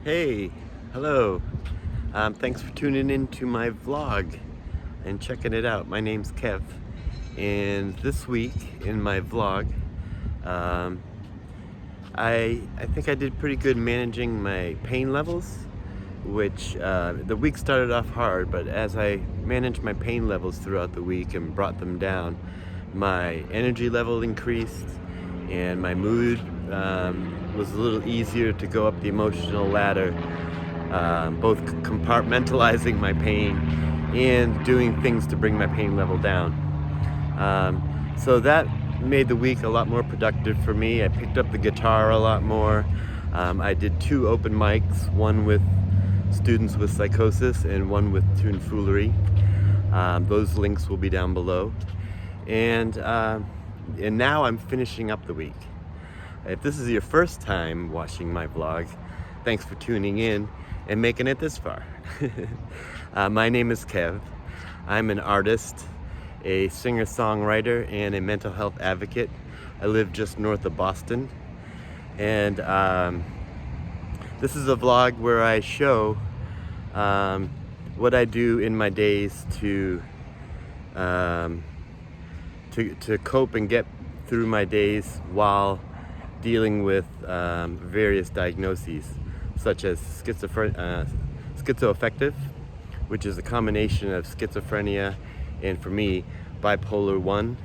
Hey, hello. Thanks for tuning in to my vlog and checking it out. My name's Kev, and this week in my vlog, um, I think I did pretty good managing my pain levels, which the week started off hard, but as I managed my pain levels throughout the week and brought them down, my energy level increased and my mood was a little easier to go up the emotional ladder, both compartmentalizing my pain and doing things to bring my pain level down. So that made the week a lot more productive for me. I picked up the guitar a lot more. I did 2 open mics, one with students with psychosis and one with tomfoolery. Those links will be down below. And now I'm finishing up the week. If this is your first time watching my vlog, thanks for tuning in and making it this far. My name is Kev. I'm an artist, a singer-songwriter, and a mental health advocate. I live just north of Boston. And this is a vlog where I show what I do in my days to cope and get through my days while dealing with various diagnoses, such as schizoaffective, which is a combination of schizophrenia and, for me, bipolar 1,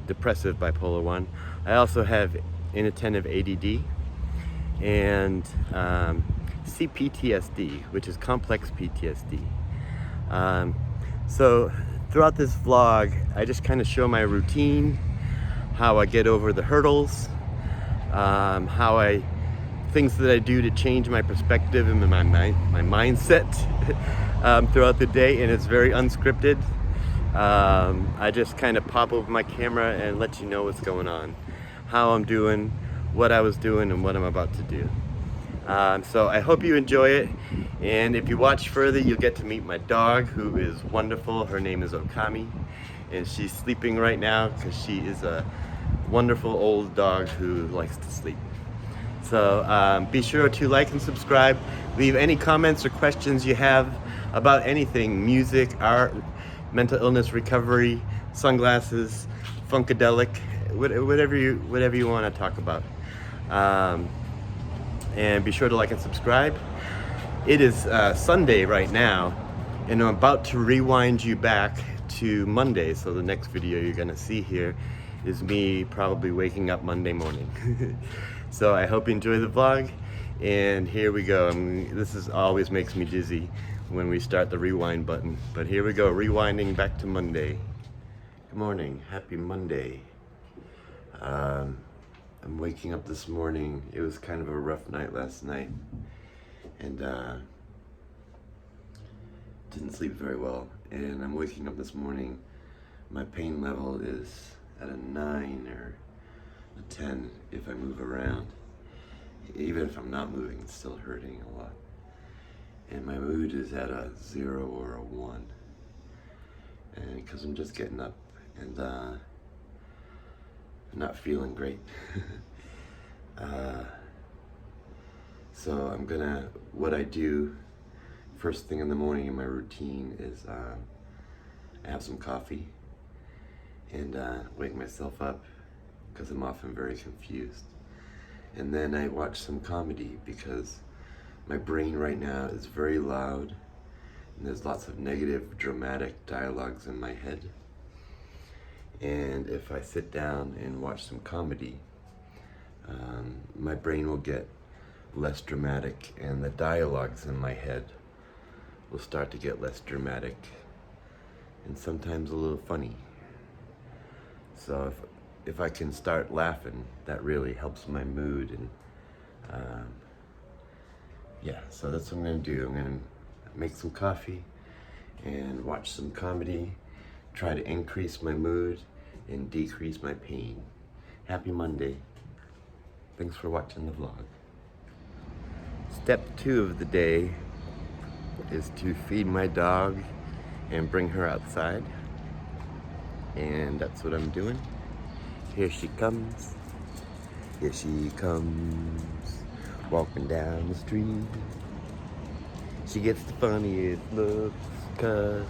depressive bipolar 1. I also have inattentive ADD and cPTSD, which is complex PTSD. So throughout this vlog, I just kind of show my routine, how I get over the hurdles, things that I do to change my perspective and my mindset throughout the day, and it's very unscripted. I just kind of pop over my camera and let you know what's going on, how I'm doing, what I was doing, and what I'm about to do. So I hope you enjoy it, and if you watch further, you'll get to meet my dog, who is wonderful. Her name is Okami, and she's sleeping right now because she is a wonderful old dog who likes to sleep. So be sure to like and subscribe. Leave any comments or questions you have about anything: music, art, mental illness recovery, sunglasses, funkadelic, whatever you want to talk about. And be sure to like and subscribe. It is Sunday right now, and I'm about to rewind you back to Monday. So the next video you're gonna see here is me probably waking up Monday morning. So I hope you enjoy the vlog, and here we go. This always makes me dizzy when we start the rewind button, but here we go, rewinding back to Monday. Good morning, happy Monday. I'm waking up this morning. It was kind of a rough night last night, and didn't sleep very well, and I'm waking up this morning. My pain level is at a 9 or a 10 if I move around. Even if I'm not moving, it's still hurting a lot. And my mood is at a 0 or a 1. And because I'm just getting up and not feeling great. So what I do first thing in the morning in my routine is I have some coffee and wake myself up because I'm often very confused. And then I watch some comedy because my brain right now is very loud and there's lots of negative, dramatic dialogues in my head. And if I sit down and watch some comedy, my brain will get less dramatic and the dialogues in my head will start to get less dramatic and sometimes a little funny. So if I can start laughing, that really helps my mood. And yeah, so that's what I'm gonna do. I'm gonna make some coffee and watch some comedy, try to increase my mood and decrease my pain. Happy Monday. Thanks for watching the vlog. Step 2 of the day is to feed my dog and bring her outside. And that's what I'm doing. Here she comes. Here she comes. walking down the street. She gets the funniest looks, 'cause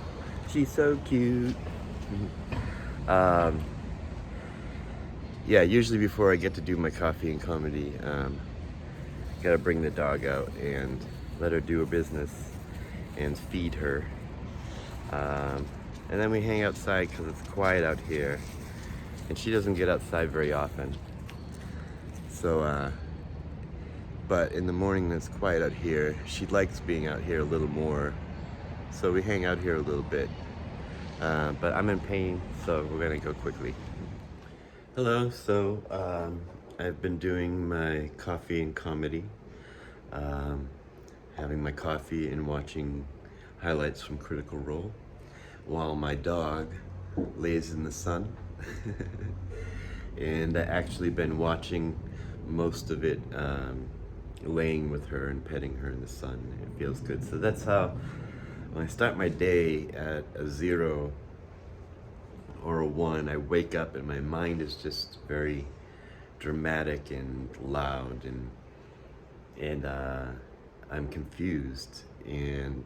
she's so cute. um, yeah, usually before I get to do my coffee and comedy, gotta bring the dog out and let her do her business and feed her. And then we hang outside because it's quiet out here, and she doesn't get outside very often. So, but in the morning when it's quiet out here, she likes being out here a little more. So we hang out here a little bit. But I'm in pain, so we're gonna go quickly. Hello, so I've been doing my coffee and comedy, having my coffee and watching highlights from Critical Role, while my dog lays in the sun. And I actually been watching most of it, laying with her and petting her in the sun. It feels good. So that's how, when I start my day at a 0 or a 1, I wake up and my mind is just very dramatic and loud, and I'm confused, and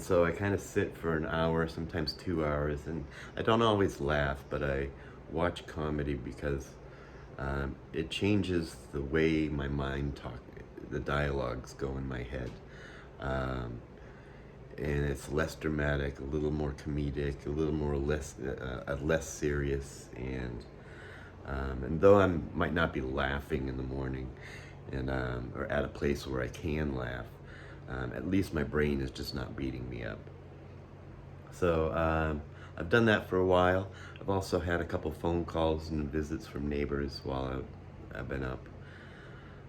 so I kind of sit for an hour, sometimes 2 hours, and I don't always laugh, but I watch comedy because it changes the way my mind the dialogues go in my head. And it's less dramatic, a little more comedic, a little more less serious, and though I might not be laughing in the morning, and or at a place where I can laugh, at least my brain is just not beating me up. So I've done that for a while. I've also had a couple phone calls and visits from neighbors while I've been up.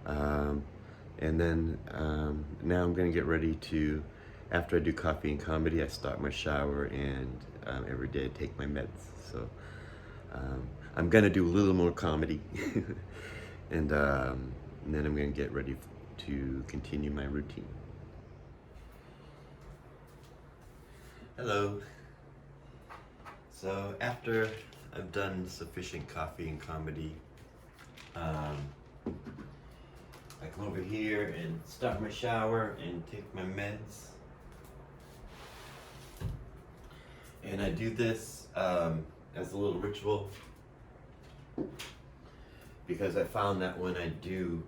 And then now I'm gonna get ready to, after I do coffee and comedy, I start my shower, and every day I take my meds. So I'm gonna do a little more comedy, and then I'm gonna get ready to continue my routine. Hello. So after I've done sufficient coffee and comedy, I come over here and start my shower and take my meds. And I do this as a little ritual, because I found that when I do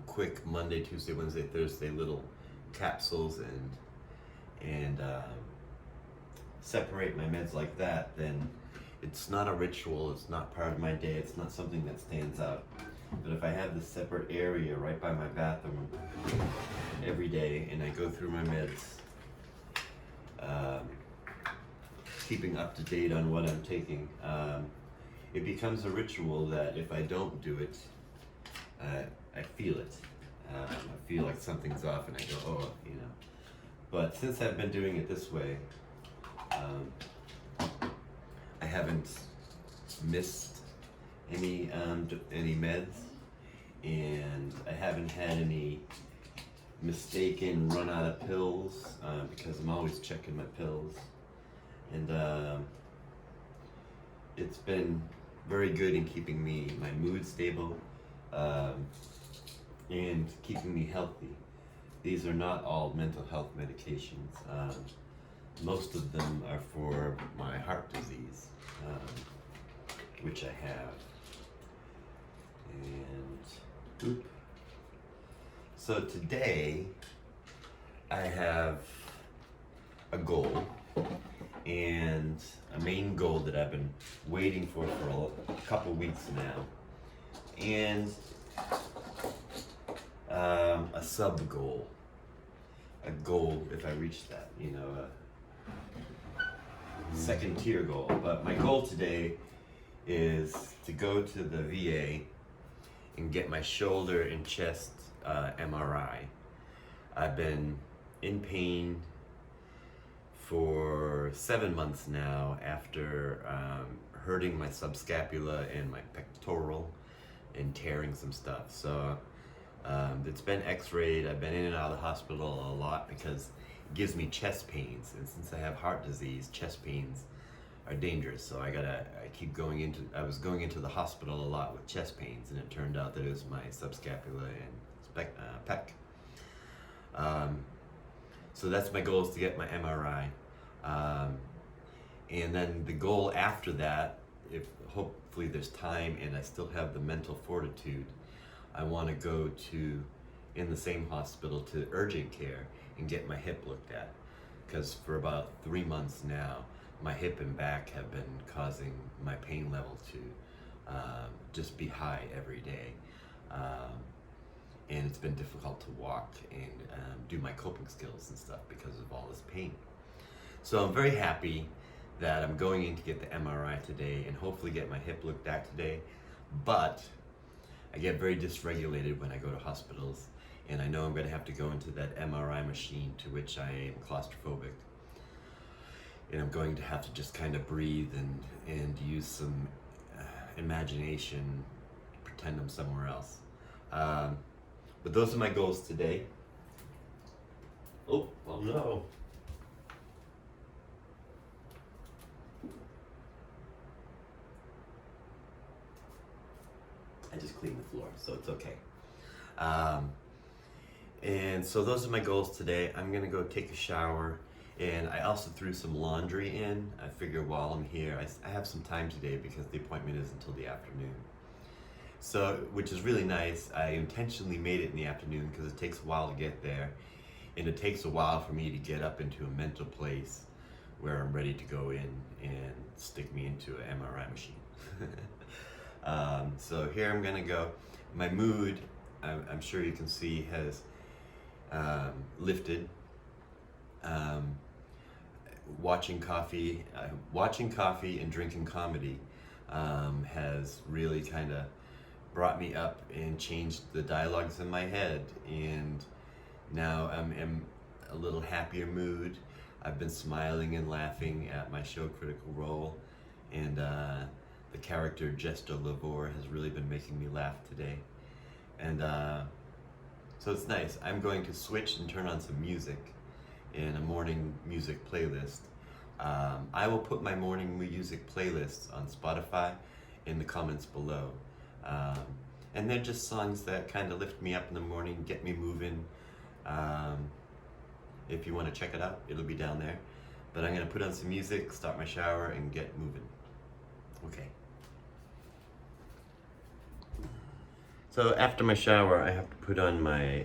quick Monday, Tuesday, Wednesday, Thursday little capsules and separate my meds like that, then it's not a ritual, it's not part of my day, it's not something that stands out. But if I have this separate area right by my bathroom every day, and I go through my meds, keeping up to date on what I'm taking, it becomes a ritual that if I don't do it, I feel it. I feel like something's off, and I go, oh, you know. But since I've been doing it this way, I haven't missed any meds, and I haven't had any mistaken run out of pills, because I'm always checking my pills, and it's been very good in keeping my mood stable, and keeping me healthy. These are not all mental health medications. Most of them are for my heart disease, which I have. And so today I have a goal, and a main goal that I've been waiting for a couple weeks now, and a sub goal, a goal if I reach that, you know, a second tier goal. But my goal today is to go to the VA and get my shoulder and chest MRI. I've been in pain for 7 months now after hurting my subscapula and my pectoral and tearing some stuff. So it's been x-rayed. I've been in and out of the hospital a lot because it gives me chest pains, and since I have heart disease, chest pains are dangerous. So I was going into the hospital a lot with chest pains, and it turned out that it was my subscapula and pec. So that's my goal, is to get my MRI. And then the goal after that, if hopefully there's time and I still have the mental fortitude, I want to go in the same hospital to urgent care and get my hip looked at. Because for about 3 months now, my hip and back have been causing my pain level to just be high every day. And it's been difficult to walk and do my coping skills and stuff because of all this pain. So I'm very happy that I'm going in to get the MRI today and hopefully get my hip looked at today. But I get very dysregulated when I go to hospitals, and I know I'm going to have to go into that MRI machine, to which I am claustrophobic. And I'm going to have to just kind of breathe and use some imagination, pretend I'm somewhere else. But those are my goals today. Oh, well, no. I just cleaned the floor, so it's okay. And so those are my goals today. I'm gonna go take a shower, and I also threw some laundry in. I figure while I'm here, I have some time today because the appointment is until the afternoon. So, which is really nice. I intentionally made it in the afternoon because it takes a while to get there, and it takes a while for me to get up into a mental place where I'm ready to go in and stick me into an MRI machine. So here I'm gonna go. My mood, I'm sure you can see, has lifted. Watching coffee and drinking comedy has really kind of brought me up and changed the dialogues in my head, and now I'm in a little happier mood. I've been smiling and laughing at my show Critical Role, and the character Jester Lavore has really been making me laugh today. And so it's nice. I'm going to switch and turn on some music in a morning music playlist. I will put my morning music playlists on Spotify in the comments below. And they're just songs that kind of lift me up in the morning, get me moving. If you want to check it out, it'll be down there. But I'm going to put on some music, start my shower, and get moving. Okay. So after my shower, I have to put on my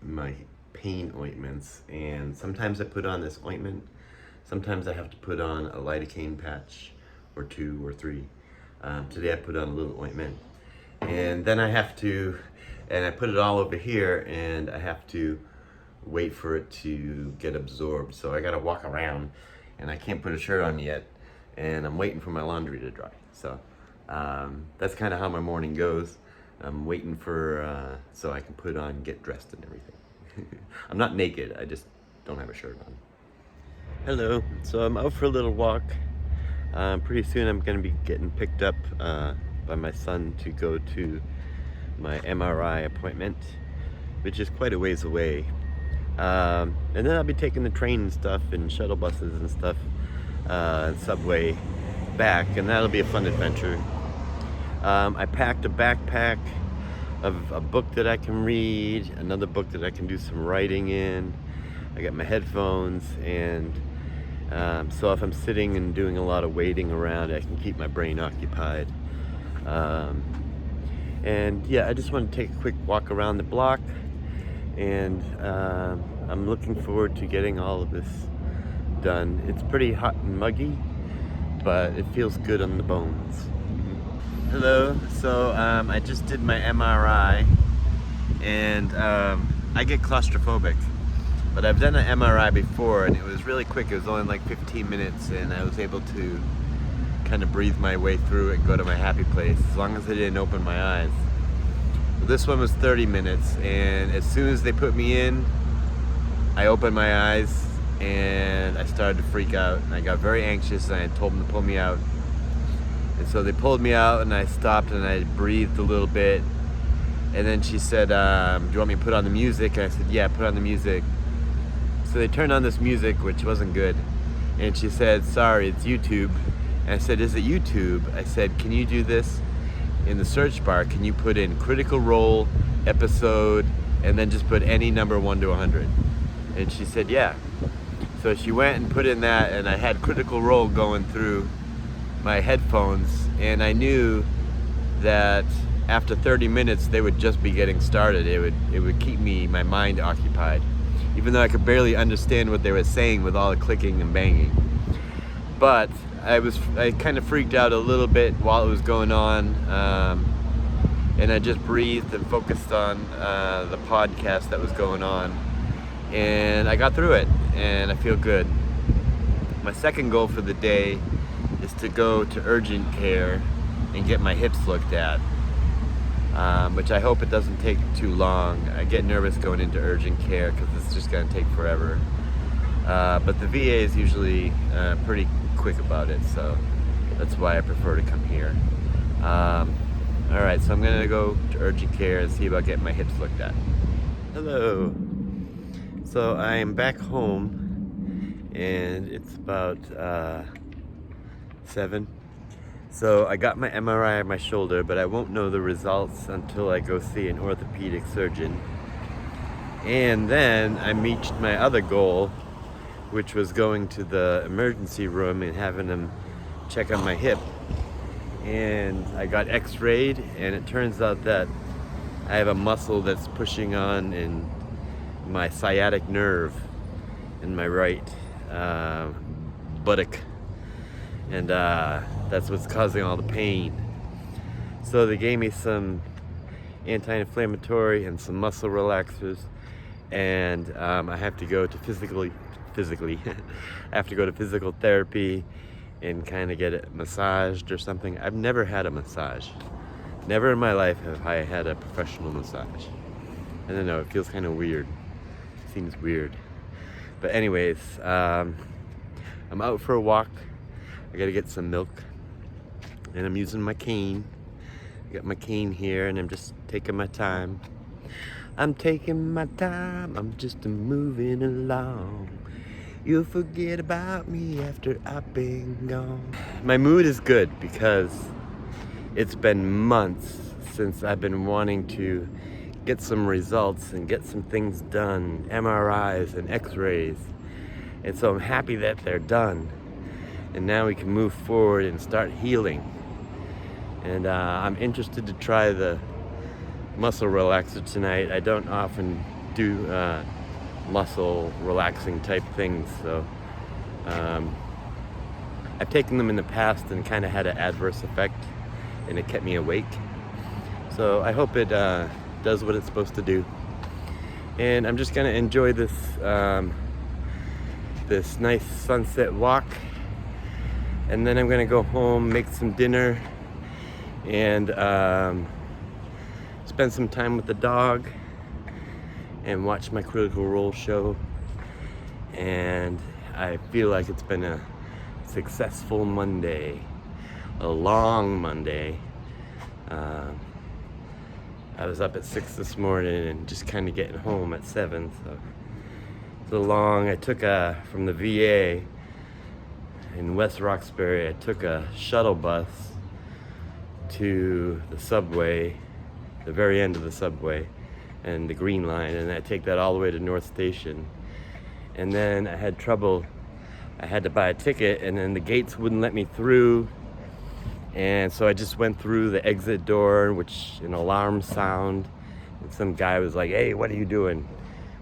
my pain ointments, and sometimes I put on this ointment. Sometimes I have to put on a lidocaine patch, or 2 or 3. Today I put on a little ointment, and then I put it all over here, and I have to wait for it to get absorbed. So I gotta walk around, and I can't put a shirt on yet, and I'm waiting for my laundry to dry. So that's kind of how my morning goes. I'm waiting for so I can put on, get dressed and everything. I'm not naked, I just don't have a shirt on. Hello, so I'm out for a little walk. Pretty soon I'm going to be getting picked up by my son to go to my MRI appointment, which is quite a ways away. And then I'll be taking the train and stuff, and shuttle buses and stuff, and subway back, and that'll be a fun adventure. I packed a backpack of a book that I can read, another book that I can do some writing in. I got my headphones, and so if I'm sitting and doing a lot of waiting around, I can keep my brain occupied. And yeah, I just want to take a quick walk around the block, and I'm looking forward to getting all of this done. It's pretty hot and muggy, but it feels good on the bones. Hello, so I just did my MRI, and I get claustrophobic, but I've done an MRI before, and it was really quick. It was only like 15 minutes, and I was able to kind of breathe my way through it and go to my happy place, as long as I didn't open my eyes. Well, this one was 30 minutes, and as soon as they put me in, I opened my eyes, and I started to freak out, and I got very anxious, and I told them to pull me out. And so they pulled me out, and I stopped, and I breathed a little bit. And then she said, do you want me to put on the music? And I said, yeah, put on the music. So they turned on this music, which wasn't good. And she said, sorry, it's YouTube. And I said, is it YouTube? I said, can you do this in the search bar? Can you put in Critical Role, episode, and then just put any number 1 to 100? And she said, yeah. So she went and put in that, and I had Critical Role going through my headphones, and I knew that after 30 minutes they would just be getting started. It would keep my mind occupied, even though I could barely understand what they were saying with all the clicking and banging. But I kind of freaked out a little bit while it was going on, and I just breathed and focused on the podcast that was going on, and I got through it, and I feel good. My second goal for the day is to go to urgent care and get my hips looked at, which I hope it doesn't take too long. I get nervous going into urgent care because it's just going to take forever. But the VA is usually pretty quick about it, so that's why I prefer to come here. Alright, so I'm going to go to urgent care and see about getting my hips looked at. Hello. So I am back home, and it's about 7. So I got my MRI on my shoulder, but I won't know the results until I go see an orthopedic surgeon. And then I reached my other goal, which was going to the emergency room and having them check on my hip. And I got x-rayed, and it turns out that I have a muscle that's pushing on in my sciatic nerve in my right buttock. And that's what's causing all the pain. So they gave me some anti-inflammatory and some muscle relaxers, and I have to go to physically I have to go to physical therapy and kind of get it massaged or something. I've never had a massage. Never in my life have I had a professional massage. I don't know, it feels kind of weird. Seems weird. But anyways, I'm out for a walk. I gotta get some milk, and I'm using my cane. I got my cane here, and I'm just taking my time. I'm taking my time, I'm just moving along. You'll forget about me after I've been gone. My mood is good because it's been months since I've been wanting to get some results and get some things done, MRIs and x-rays. And so I'm happy that they're done. And now we can move forward and start healing. And I'm interested to try the muscle relaxer tonight. I don't often do muscle relaxing type things, so I've taken them in the past and kind of had an adverse effect, and it kept me awake. So I hope it does what it's supposed to do. And I'm just gonna enjoy this this nice sunset walk. And then I'm gonna go home, make some dinner, and spend some time with the dog and watch my Critical Role show. And I feel like it's been a successful Monday, a long Monday. I was up at 6 this morning and just kind of getting home at 7, so it's a long. I took from the VA in West Roxbury, I took a shuttle bus to the subway, the very end of the subway, and the Green Line, and I take that all the way to North Station. And then I had trouble. I had to buy a ticket, and then the gates wouldn't let me through. And so I just went through the exit door, which an alarm sound, and some guy was like, "Hey, what are you doing?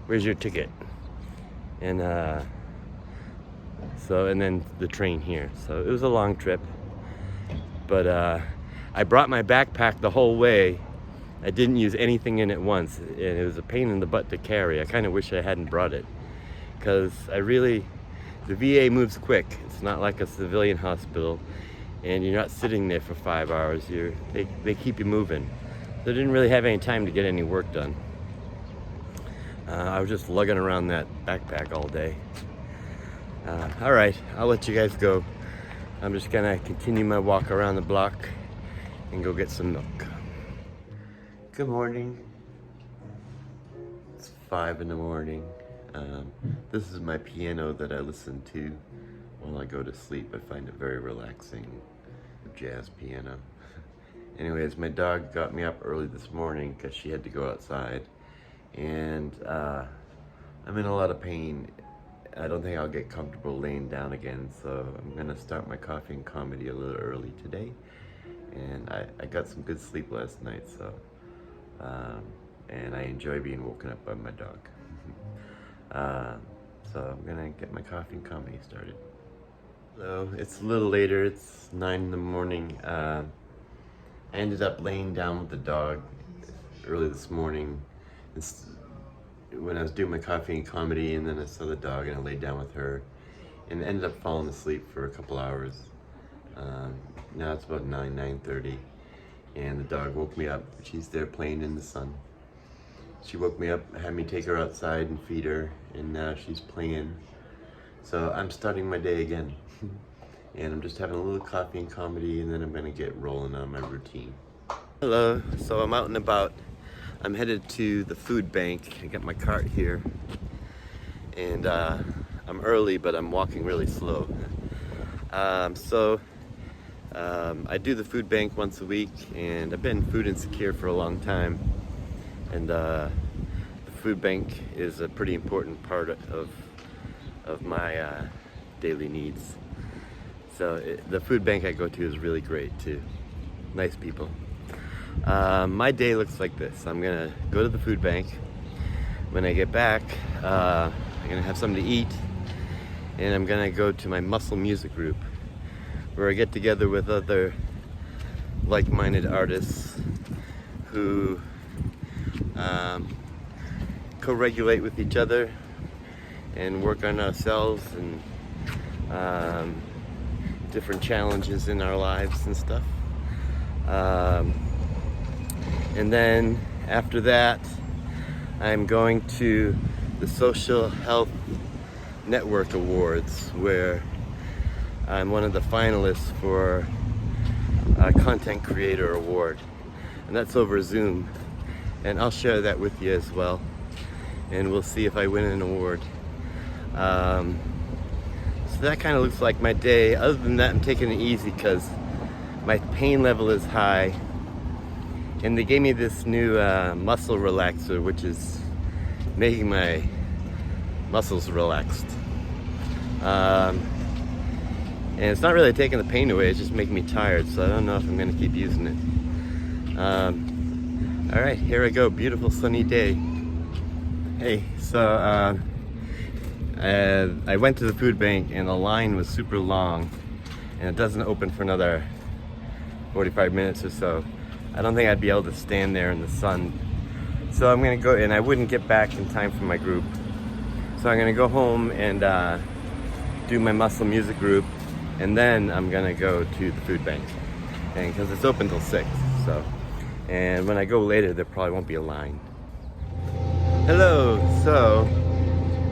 Where's your ticket?" And and then the train here. So it was a long trip, but I brought my backpack the whole way. I didn't use anything in it once, and it was a pain in the butt to carry. I kind of wish I hadn't brought it, because the VA moves quick. It's not like a civilian hospital, and you're not sitting there for 5 hours. They keep you moving. So I didn't really have any time to get any work done. I was just lugging around that backpack all day. All right, I'll let you guys go. I'm just gonna continue my walk around the block and go get some milk. Good morning. It's 5 in the morning. This is my piano that I listen to while I go to sleep. I find it very relaxing, jazz piano. Anyways, my dog got me up early this morning because she had to go outside, and I'm in a lot of pain. I don't think I'll get comfortable laying down again, so I'm gonna start my coffee and comedy a little early today. And I got some good sleep last night, so and I enjoy being woken up by my dog. So I'm gonna get my coffee and comedy started. So it's a little later, it's 9 in the morning. I ended up laying down with the dog early this morning when I was doing my coffee and comedy, and then I saw the dog and I laid down with her and ended up falling asleep for a couple hours. Now it's about 9:30, and the dog woke me up. She's there playing in the sun. She woke me up, had me take her outside and feed her, and now she's playing. So I'm starting my day again. And I'm just having a little coffee and comedy, and then I'm gonna get rolling on my routine. Hello, so I'm out and about. I'm headed to the food bank. I got my cart here. And I'm early, but I'm walking really slow. I do the food bank once a week, and I've been food insecure for a long time. And the food bank is a pretty important part of my daily needs. So the food bank I go to is really great too. Nice people. My day looks like this. I'm gonna go to the food bank. When I get back, I'm gonna have something to eat, and I'm gonna go to my muscle music group, where I get together with other like-minded artists who co-regulate with each other and work on ourselves and different challenges in our lives and stuff. And then after that, I'm going to the Social Health Network Awards, where I'm one of the finalists for a Content Creator Award. And that's over Zoom. And I'll share that with you as well. And we'll see if I win an award. So that kind of looks like my day. Other than that, I'm taking it easy because my pain level is high. And they gave me this new muscle relaxer, which is making my muscles relaxed. And it's not really taking the pain away, it's just making me tired, so I don't know if I'm gonna keep using it. All right, here I go, beautiful sunny day. Hey, so I went to the food bank and the line was super long, and it doesn't open for another 45 minutes or so. I don't think I'd be able to stand there in the sun. So I'm gonna go, and I wouldn't get back in time for my group. So I'm gonna go home and do my muscle music group, and then I'm gonna go to the food bank. And because it's open till 6, so. And when I go later, there probably won't be a line. Hello, so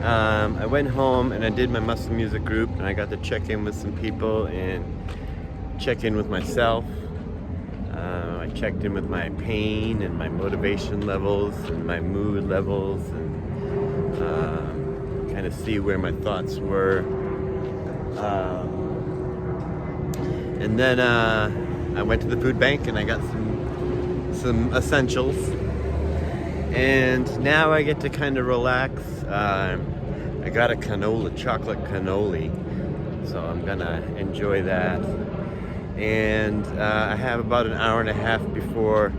I went home and I did my muscle music group, and I got to check in with some people and check in with myself. I checked in with my pain and my motivation levels and my mood levels, and kind of see where my thoughts were. And then I went to the food bank and I got some essentials. And now I get to kind of relax. I got a chocolate cannoli, so I'm gonna enjoy that. And I have about an hour and a half before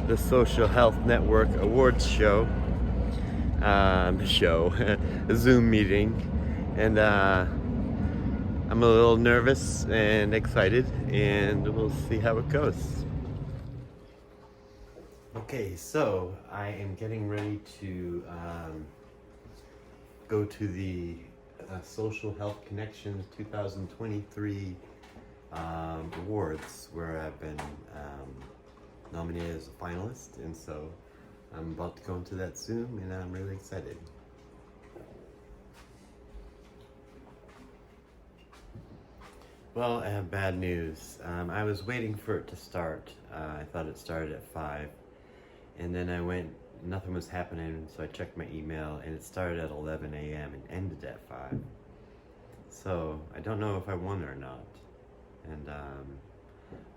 the Social Health Network Awards show, a Zoom meeting, and I'm a little nervous and excited, and we'll see how it goes. Okay, so I am getting ready to go to the Social Health Connections 2023 awards, where I've been nominated as a finalist, and so I'm about to go into that Zoom, and I'm really excited. Well, I have bad news. I was waiting for it to start. I thought it started at 5, and then I went, nothing was happening, so I checked my email, and it started at 11 a.m. and ended at 5. So I don't know if I won or not, and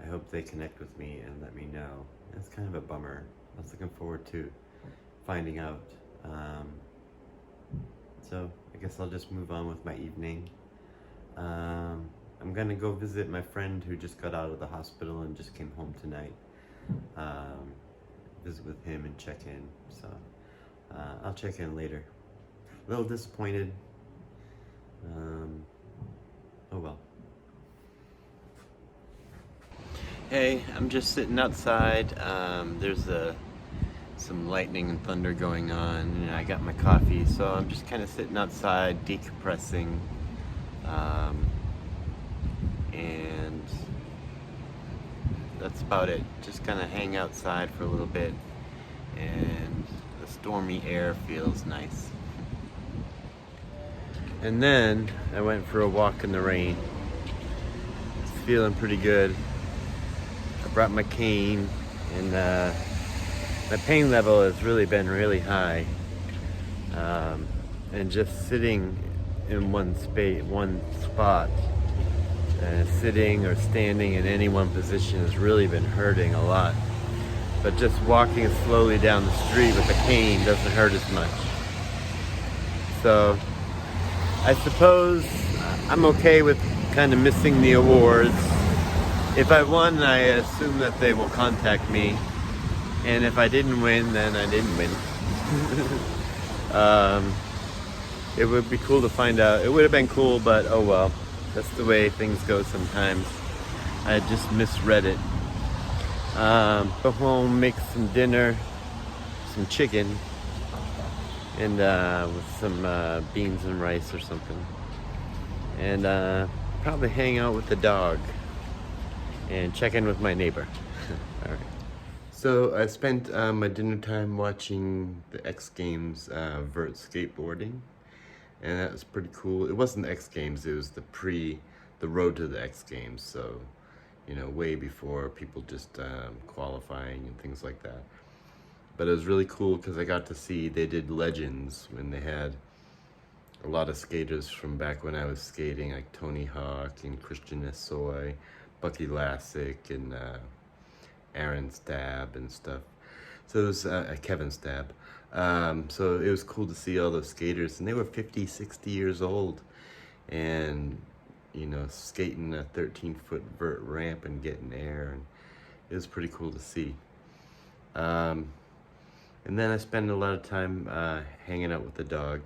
I hope they connect with me and let me know. It's kind of a bummer. I was looking forward to finding out. So I guess I'll just move on with my evening. I'm gonna go visit my friend who just got out of the hospital and just came home tonight. Visit with him and check in. So I'll check in later. A little disappointed. Oh well. Hey, I'm just sitting outside. There's some lightning and thunder going on, and I got my coffee, so I'm just kind of sitting outside, decompressing, and that's about it. Just kind of hang outside for a little bit, and the stormy air feels nice. And then I went for a walk in the rain. It's feeling pretty good. I brought my cane, and my pain level has really been really high. And just sitting in one spot, sitting or standing in any one position has really been hurting a lot. But just walking slowly down the street with a cane doesn't hurt as much. So I suppose I'm okay with kind of missing the awards. If I won, I assume that they will contact me. And if I didn't win, then I didn't win. It would be cool to find out. It would have been cool, but oh well. That's the way things go sometimes. I just misread it. Go home, make some dinner, some chicken, and with some beans and rice or something. And probably hang out with the dog and check in with my neighbor. All right. So I spent my dinner time watching the X Games vert skateboarding, and that was pretty cool. It wasn't the X Games, it was the road to the X Games, so, you know, way before people just qualifying and things like that. But it was really cool because I got to see, they did legends when they had a lot of skaters from back when I was skating, like Tony Hawk and Christian Essoy, Bucky Lassick, and Aaron Stab and stuff. So it was Kevin Stab. So it was cool to see all those skaters, and they were 50, 60 years old, and you know, skating a 13-foot vert ramp and getting air, and it was pretty cool to see. And then I spent a lot of time hanging out with the dog,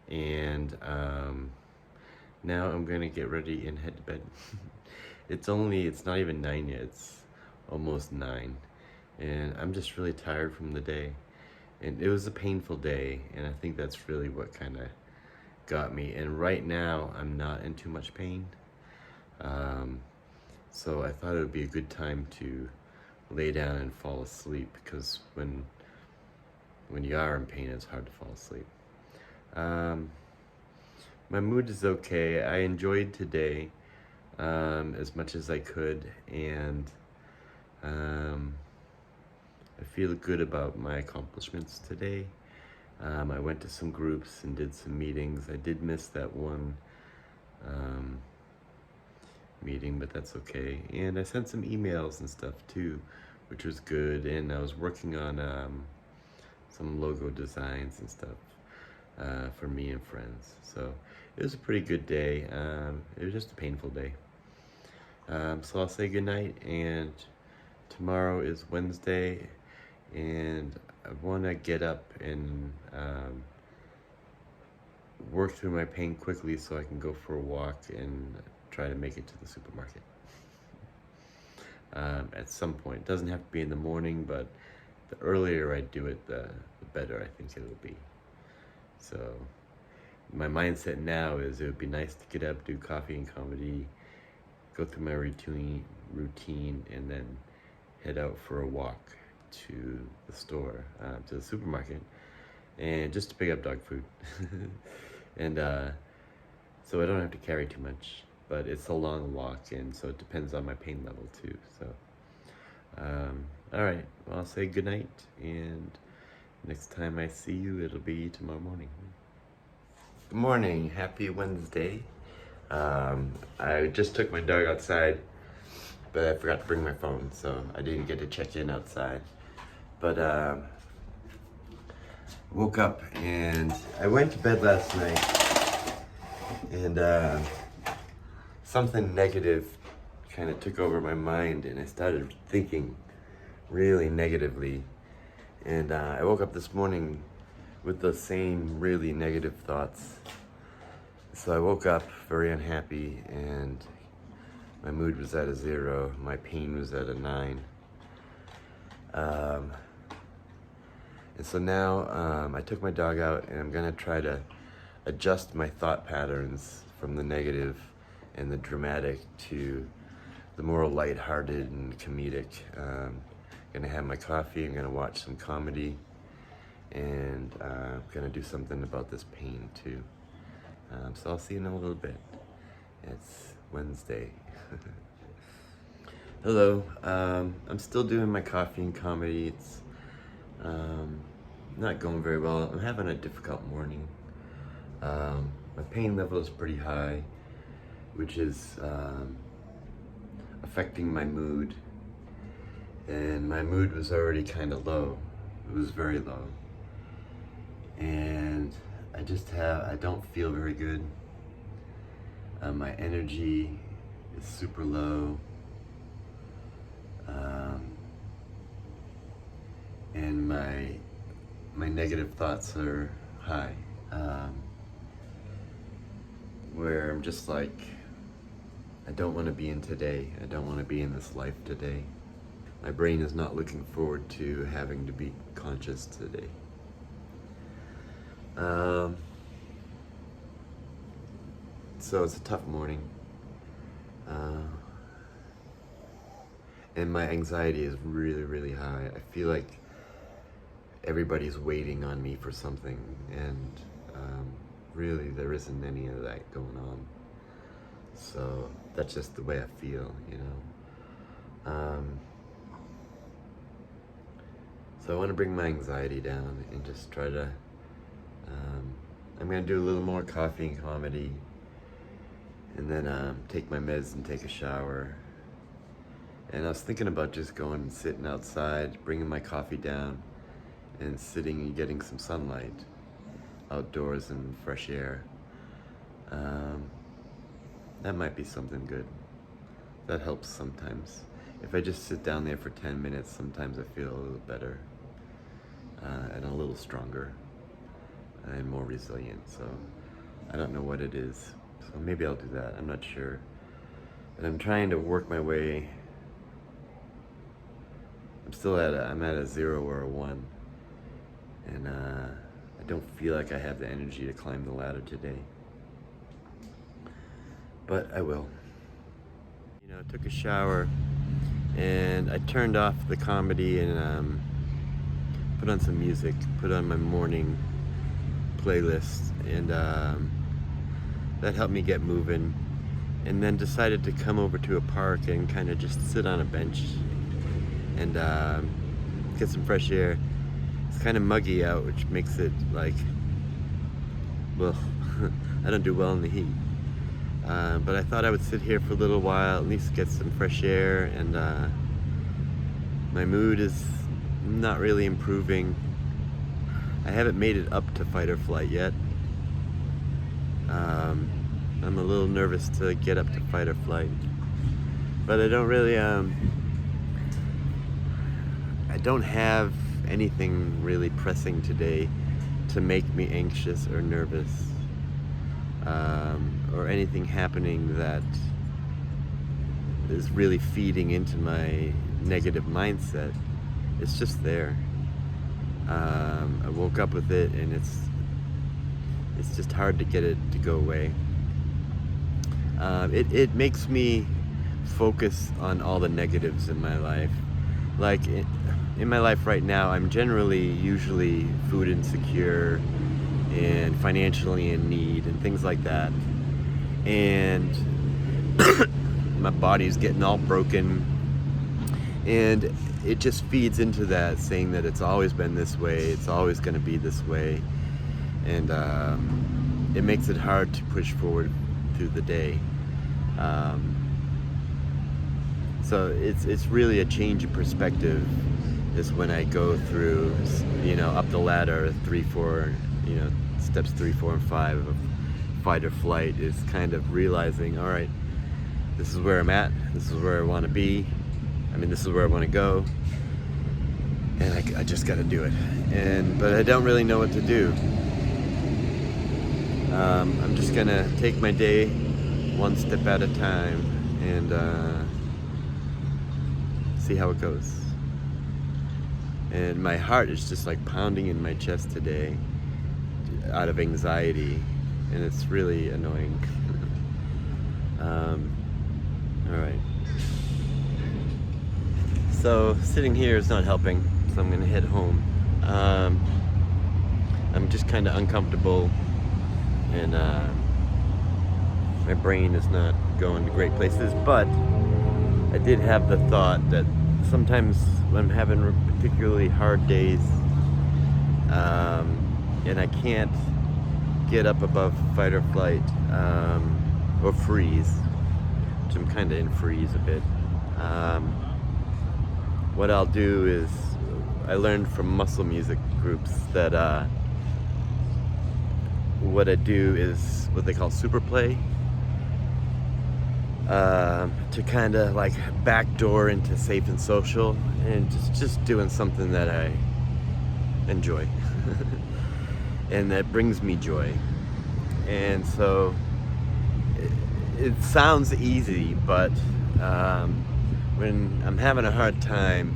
and now I'm gonna get ready and head to bed. It's not even 9 yet, it's almost 9, and I'm just really tired from the day. And it was a painful day, and I think that's really what kind of got me. And right now, I'm not in too much pain. So I thought it would be a good time to lay down and fall asleep, because when you are in pain, it's hard to fall asleep. My mood is okay. I enjoyed today as much as I could, and I feel good about my accomplishments today. I went to some groups and did some meetings. I did miss that one meeting, but that's okay. And I sent some emails and stuff too, which was good. And I was working on some logo designs and stuff for me and friends. So it was a pretty good day. It was just a painful day. So I'll say goodnight, and tomorrow is Wednesday, and I want to get up and work through my pain quickly so I can go for a walk and try to make it to the supermarket at some point. It doesn't have to be in the morning, but the earlier I do it, the better I think it'll be. So my mindset now is it would be nice to get up, do coffee and comedy, go through my routine, and then head out for a walk to the store, to the supermarket, and just to pick up dog food. And so I don't have to carry too much, but it's a long walk, and so it depends on my pain level too. So all right, well, I'll say goodnight, and next time I see you, it'll be tomorrow morning. Good morning, happy Wednesday. I just took my dog outside, but I forgot to bring my phone, so I didn't get to check in outside. But woke up and I went to bed last night, and something negative kind of took over my mind, and I started thinking really negatively. And I woke up this morning with the same really negative thoughts. So I woke up very unhappy, and my mood was at a 0. My pain was at a 9. And so now I took my dog out, and I'm gonna try to adjust my thought patterns from the negative and the dramatic to the more lighthearted and comedic. Gonna have my coffee, I'm gonna watch some comedy, and I'm gonna do something about this pain too. So I'll see you in a little bit. It's Wednesday. Hello, I'm still doing my coffee and comedy. It's not going very well. I'm having a difficult morning. My pain level is pretty high, which is affecting my mood. And my mood was already kind of low. It was very low. And I don't feel very good. My energy is super low. And my negative thoughts are high. Where I'm just like, I don't want to be in today. I don't want to be in this life today. My brain is not looking forward to having to be conscious today. So it's a tough morning. And my anxiety is really, really high. I feel like everybody's waiting on me for something, and really there isn't any of that going on. So that's just the way I feel, you know. So I want to bring my anxiety down and just try to, I'm going to do a little more coffee and comedy, and then take my meds and take a shower. And I was thinking about just going and sitting outside, bringing my coffee down, and sitting and getting some sunlight outdoors and fresh air. That might be something good. That helps sometimes. If I just sit down there for 10 minutes, sometimes I feel a little better, and a little stronger and more resilient. So I don't know what it is. So maybe I'll do that. I'm not sure. But I'm trying to work my way. I'm at a 0 or a 1. And I don't feel like I have the energy to climb the ladder today. But I will. You know, I took a shower, and I turned off the comedy and put on some music, put on my morning playlist, and that helped me get moving. And then decided to come over to a park and kind of just sit on a bench and get some fresh air. It's kind of muggy out, which makes it like, well, I don't do well in the heat. But I thought I would sit here for a little while, at least get some fresh air, and my mood is not really improving. I haven't made it up to fight or flight yet. I'm a little nervous to get up to fight or flight, but I don't really, I don't have anything really pressing today to make me anxious or nervous, or anything happening that is really feeding into my negative mindset. It's just there. I woke up with it, and it's just hard to get it to go away. It makes me focus on all the negatives in my life. Like in my life right now, I'm usually food insecure and financially in need and things like that. And my body's getting all broken, and it just feeds into that, saying that it's always been this way, it's always going to be this way, and it makes it hard to push forward through the day. So it's really a change of perspective is when I go through, up the ladder, 3, 4, steps 3, 4, and 5 of fight or flight, is kind of realizing, all right, this is where I'm at, this is where I want to be, this is where I want to go, and I just got to do it. But I don't really know what to do. I'm just gonna take my day one step at a time and see how it goes. And my heart is just like pounding in my chest today out of anxiety, and it's really annoying. All right. So sitting here is not helping, so I'm gonna head home. I'm just kind of uncomfortable, and my brain is not going to great places, but I did have the thought that sometimes when I'm having particularly hard days, and I can't get up above fight or flight, or freeze, which I'm kind of in freeze a bit. What I'll do is, I learned from muscle music groups that what I do is what they call super play, to kind of like backdoor into safe and social, and just doing something that I enjoy and that brings me joy. And so it sounds easy, but when I'm having a hard time,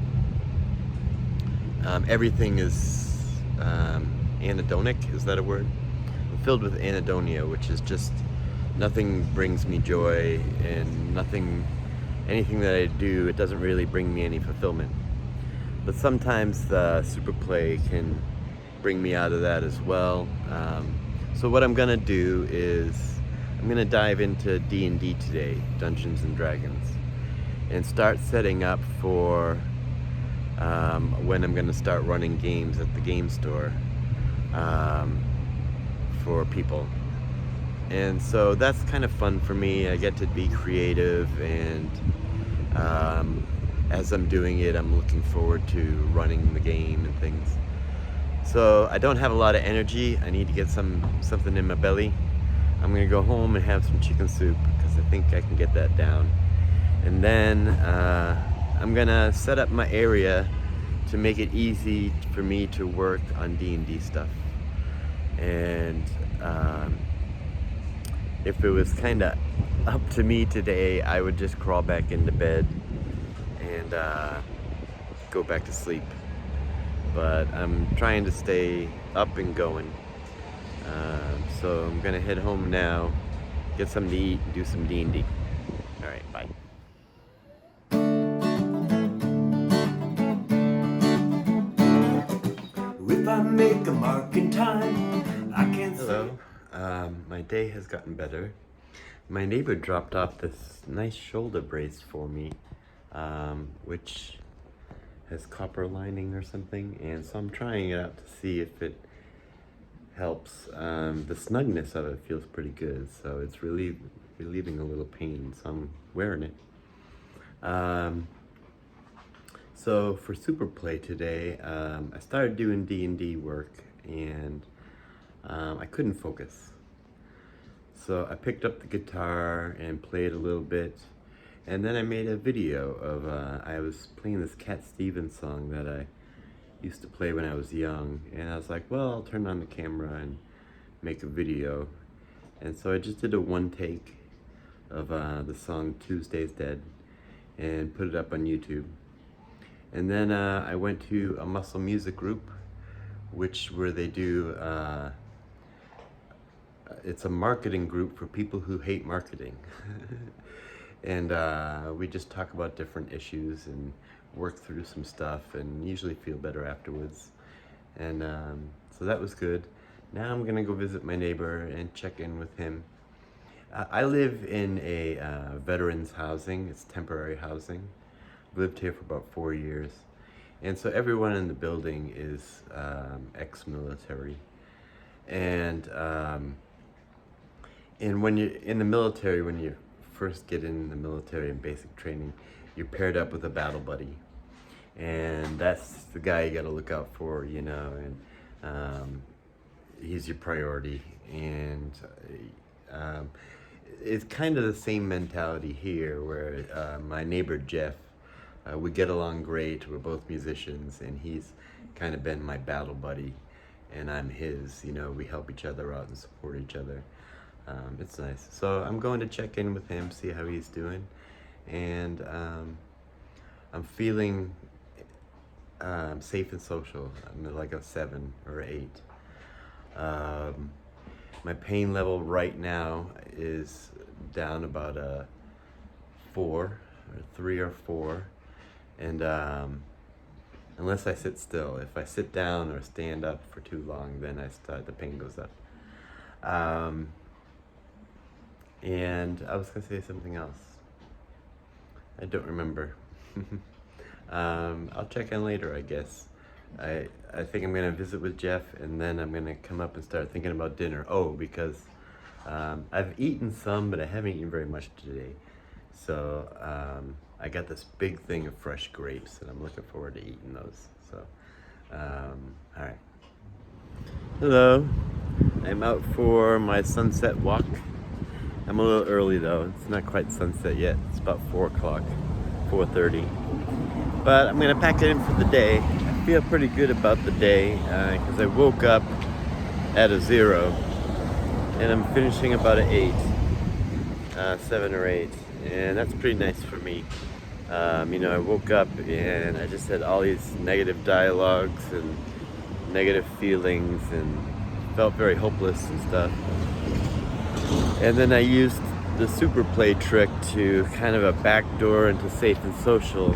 everything is anhedonic. Is that a word? I'm filled with anhedonia, which is just nothing brings me joy, and anything that I do, it doesn't really bring me any fulfillment. But sometimes the super play can bring me out of that as well. So what I'm gonna do is I'm gonna dive into D&D today, Dungeons and Dragons, and start setting up for when I'm gonna start running games at the game store for people. And so that's kind of fun for me. I get to be creative, and as I'm doing it, I'm looking forward to running the game and things. So I don't have a lot of energy. I need to get something in my belly. I'm gonna go home and have some chicken soup, because I think I can get that down. And then I'm gonna set up my area to make it easy for me to work on D&D stuff. And if it was kind of up to me today, I would just crawl back into bed and go back to sleep. But I'm trying to stay up and going. So I'm gonna head home now, get something to eat, and do some D&D. All right, bye. If I make a mark in time, I can't. Hello. My day has gotten better. My neighbor dropped off this nice shoulder brace for me, which has copper lining or something, and so I'm trying it out to see if it helps. The snugness of it feels pretty good, so it's relieving a little pain, so I'm wearing it. So for Super Play today, I started doing D&D work, and I couldn't focus. So I picked up the guitar and played a little bit, and then I made a video of, I was playing this Cat Stevens song that I used to play when I was young, and I was like, well, I'll turn on the camera and make a video. And so I just did a one take of the song Tuesday's Dead and put it up on YouTube. And then I went to a muscle music group, where they do, it's a marketing group for people who hate marketing. And we just talk about different issues and work through some stuff, and usually feel better afterwards. And so that was good. Now I'm gonna go visit my neighbor and check in with him. I live in a veterans housing. It's temporary housing. I've lived here for about 4 years. And so everyone in the building is ex-military. And And when you're in the military, when you first get in the military and basic training, you're paired up with a battle buddy. And that's the guy you got to look out for, you know, and he's your priority. And it's kind of the same mentality here where my neighbor Jeff, we get along great. We're both musicians, and he's kind of been my battle buddy, and I'm his. You know, we help each other out and support each other. It's nice. So I'm going to check in with him, see how he's doing, and I'm feeling safe and social. I'm like a 7 or 8. My pain level right now is down about a 4 or 3 or 4, and unless I sit still. If I sit down or stand up for too long, then the pain goes up. And I was gonna say something else. I don't remember. I'll check in later, I guess. I think I'm gonna visit with Jeff, and then I'm gonna come up and start thinking about dinner. Oh, because I've eaten some, but I haven't eaten very much today. So I got this big thing of fresh grapes, and I'm looking forward to eating those. So, all right. Hello. I'm out for my sunset walk. I'm a little early though. It's not quite sunset yet. It's about 4 o'clock, 4:30. But I'm gonna pack it in for the day. I feel pretty good about the day because I woke up at a 0, and I'm finishing about an 8, 7 or 8, and that's pretty nice for me. You know, I woke up and I just had all these negative dialogues and negative feelings and felt very hopeless and stuff. And then I used the super play trick to kind of a backdoor into safe and social.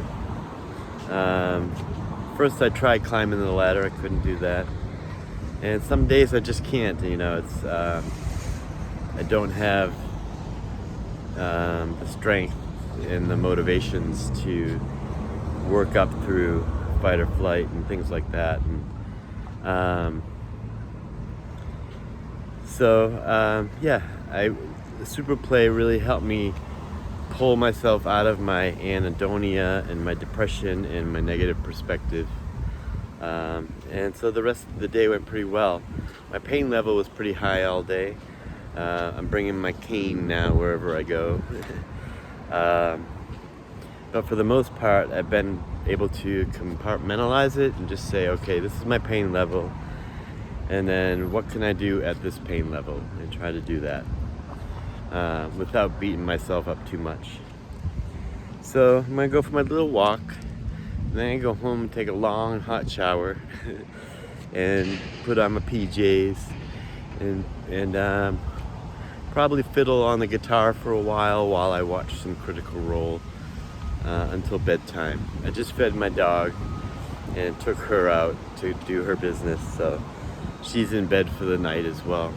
First I tried climbing the ladder, I couldn't do that. And some days I just can't, you know, it's, I don't have the strength and the motivations to work up through fight or flight and things like that. And, yeah, the super play really helped me pull myself out of my anhedonia and my depression and my negative perspective. And so the rest of the day went pretty well. My pain level was pretty high all day. I'm bringing my cane now wherever I go. But for the most part, I've been able to compartmentalize it and just say, okay, this is my pain level, and then what can I do at this pain level, and try to do that without beating myself up too much. So I'm gonna go for my little walk, and then I go home and take a long hot shower and put on my PJs and probably fiddle on the guitar for a while I watch some Critical Role until bedtime. I just fed my dog and took her out to do her business, so she's in bed for the night as well.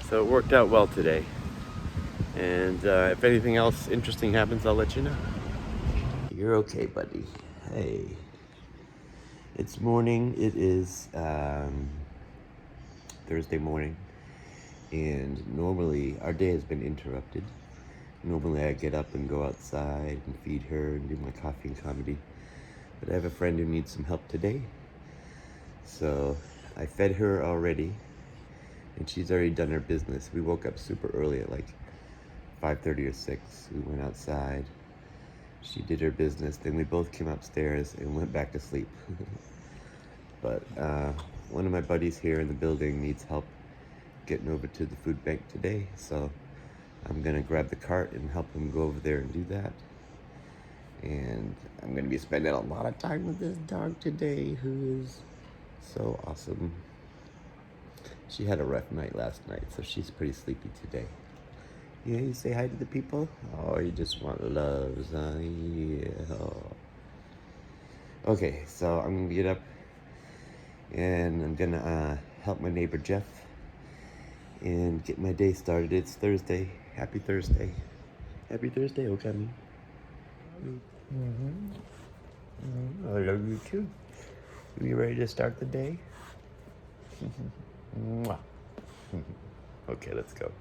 So it worked out well today. And if anything else interesting happens, I'll let you know. You're okay, buddy. Hey. It's morning. It is Thursday morning. And normally our day has been interrupted. Normally I get up and go outside and feed her and do my coffee and comedy. But I have a friend who needs some help today. So I fed her already, and she's already done her business. We woke up super early at like 5:30 or 6. We went outside. She did her business. Then we both came upstairs and went back to sleep. But one of my buddies here in the building needs help getting over to the food bank today. So I'm gonna grab the cart and help him go over there and do that. And I'm gonna be spending a lot of time with this dog today, who is so awesome. She had a rough night last night, so she's pretty sleepy today. Yeah, you say hi to the people? Oh, you just want love, huh? Yeah. Oh. Okay, so I'm gonna get up and I'm gonna help my neighbor Jeff and get my day started. It's Thursday. Happy Thursday. Happy Thursday, Okami. I love you too. You ready to start the day? Mwah. Okay, let's go.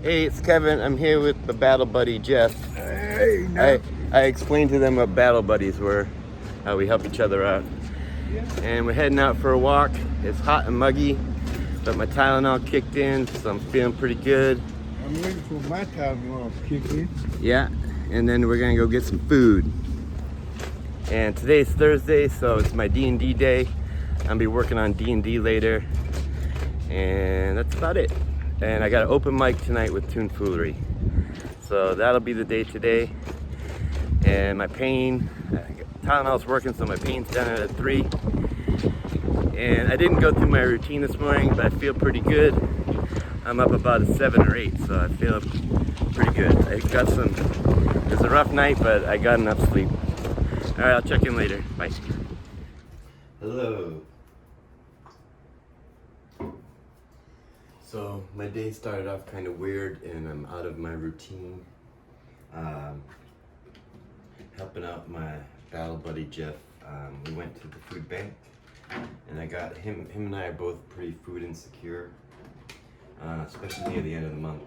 Hey, it's Kevin. I'm here with the battle buddy, Jeff. Hey, now. I explained to them what battle buddies were, how we help each other out. Yeah. And we're heading out for a walk. It's hot and muggy, but my Tylenol kicked in, so I'm feeling pretty good. I'm waiting for my Tylenol to kick in. Yeah, and then we're gonna go get some food. And today's Thursday, so it's my D&D day. I'll be working on D&D later, and that's about it. And I got an open mic tonight with Toonfoolery, so that'll be the day today. And my pain, Tylenol's working, so my pain's down at 3. And I didn't go through my routine this morning, but I feel pretty good. I'm up about a 7 or 8, so I feel pretty good. It was a rough night, but I got enough sleep. All right, I'll check in later. Bye. Hello. So my day started off kind of weird, and I'm out of my routine. Helping out my battle buddy Jeff. We went to the food bank, and I got him and I are both pretty food insecure, especially near the end of the month.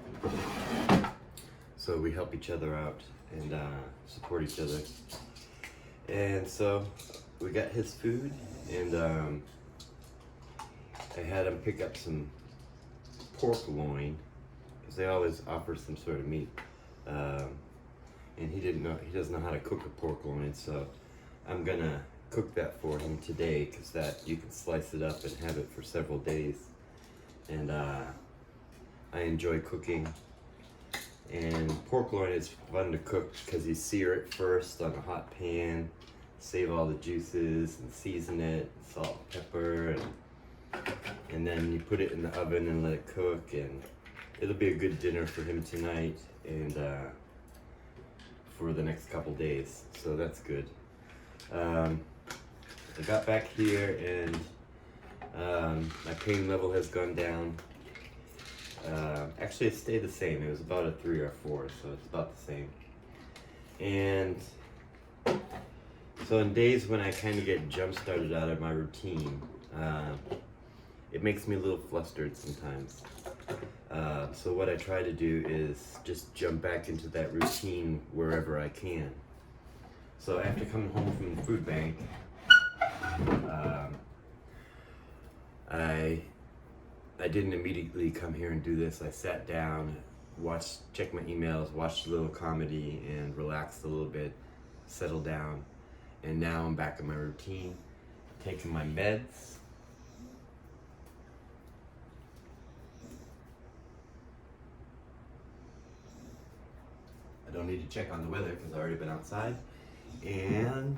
So we help each other out and support each other. And so we got his food, and I had him pick up some pork loin, because they always offer some sort of meat. And he doesn't know how to cook a pork loin, so I'm gonna cook that for him today, because that you can slice it up and have it for several days. And I enjoy cooking. And pork loin is fun to cook because you sear it first on a hot pan, save all the juices and season it, salt, pepper, and then you put it in the oven and let it cook, and it'll be a good dinner for him tonight and for the next couple days, so that's good. I got back here and my pain level has gone down. Actually, it stayed the same. It was about a 3 or 4, so it's about the same. And so in days when I kind of get jump started out of my routine, it makes me a little flustered sometimes. So what I try to do is just jump back into that routine wherever I can. So after coming home from the food bank, I didn't immediately come here and do this. I sat down, checked my emails, watched a little comedy, and relaxed a little bit, settled down, and now I'm back in my routine, taking my meds. I don't need to check on the weather because I've already been outside, and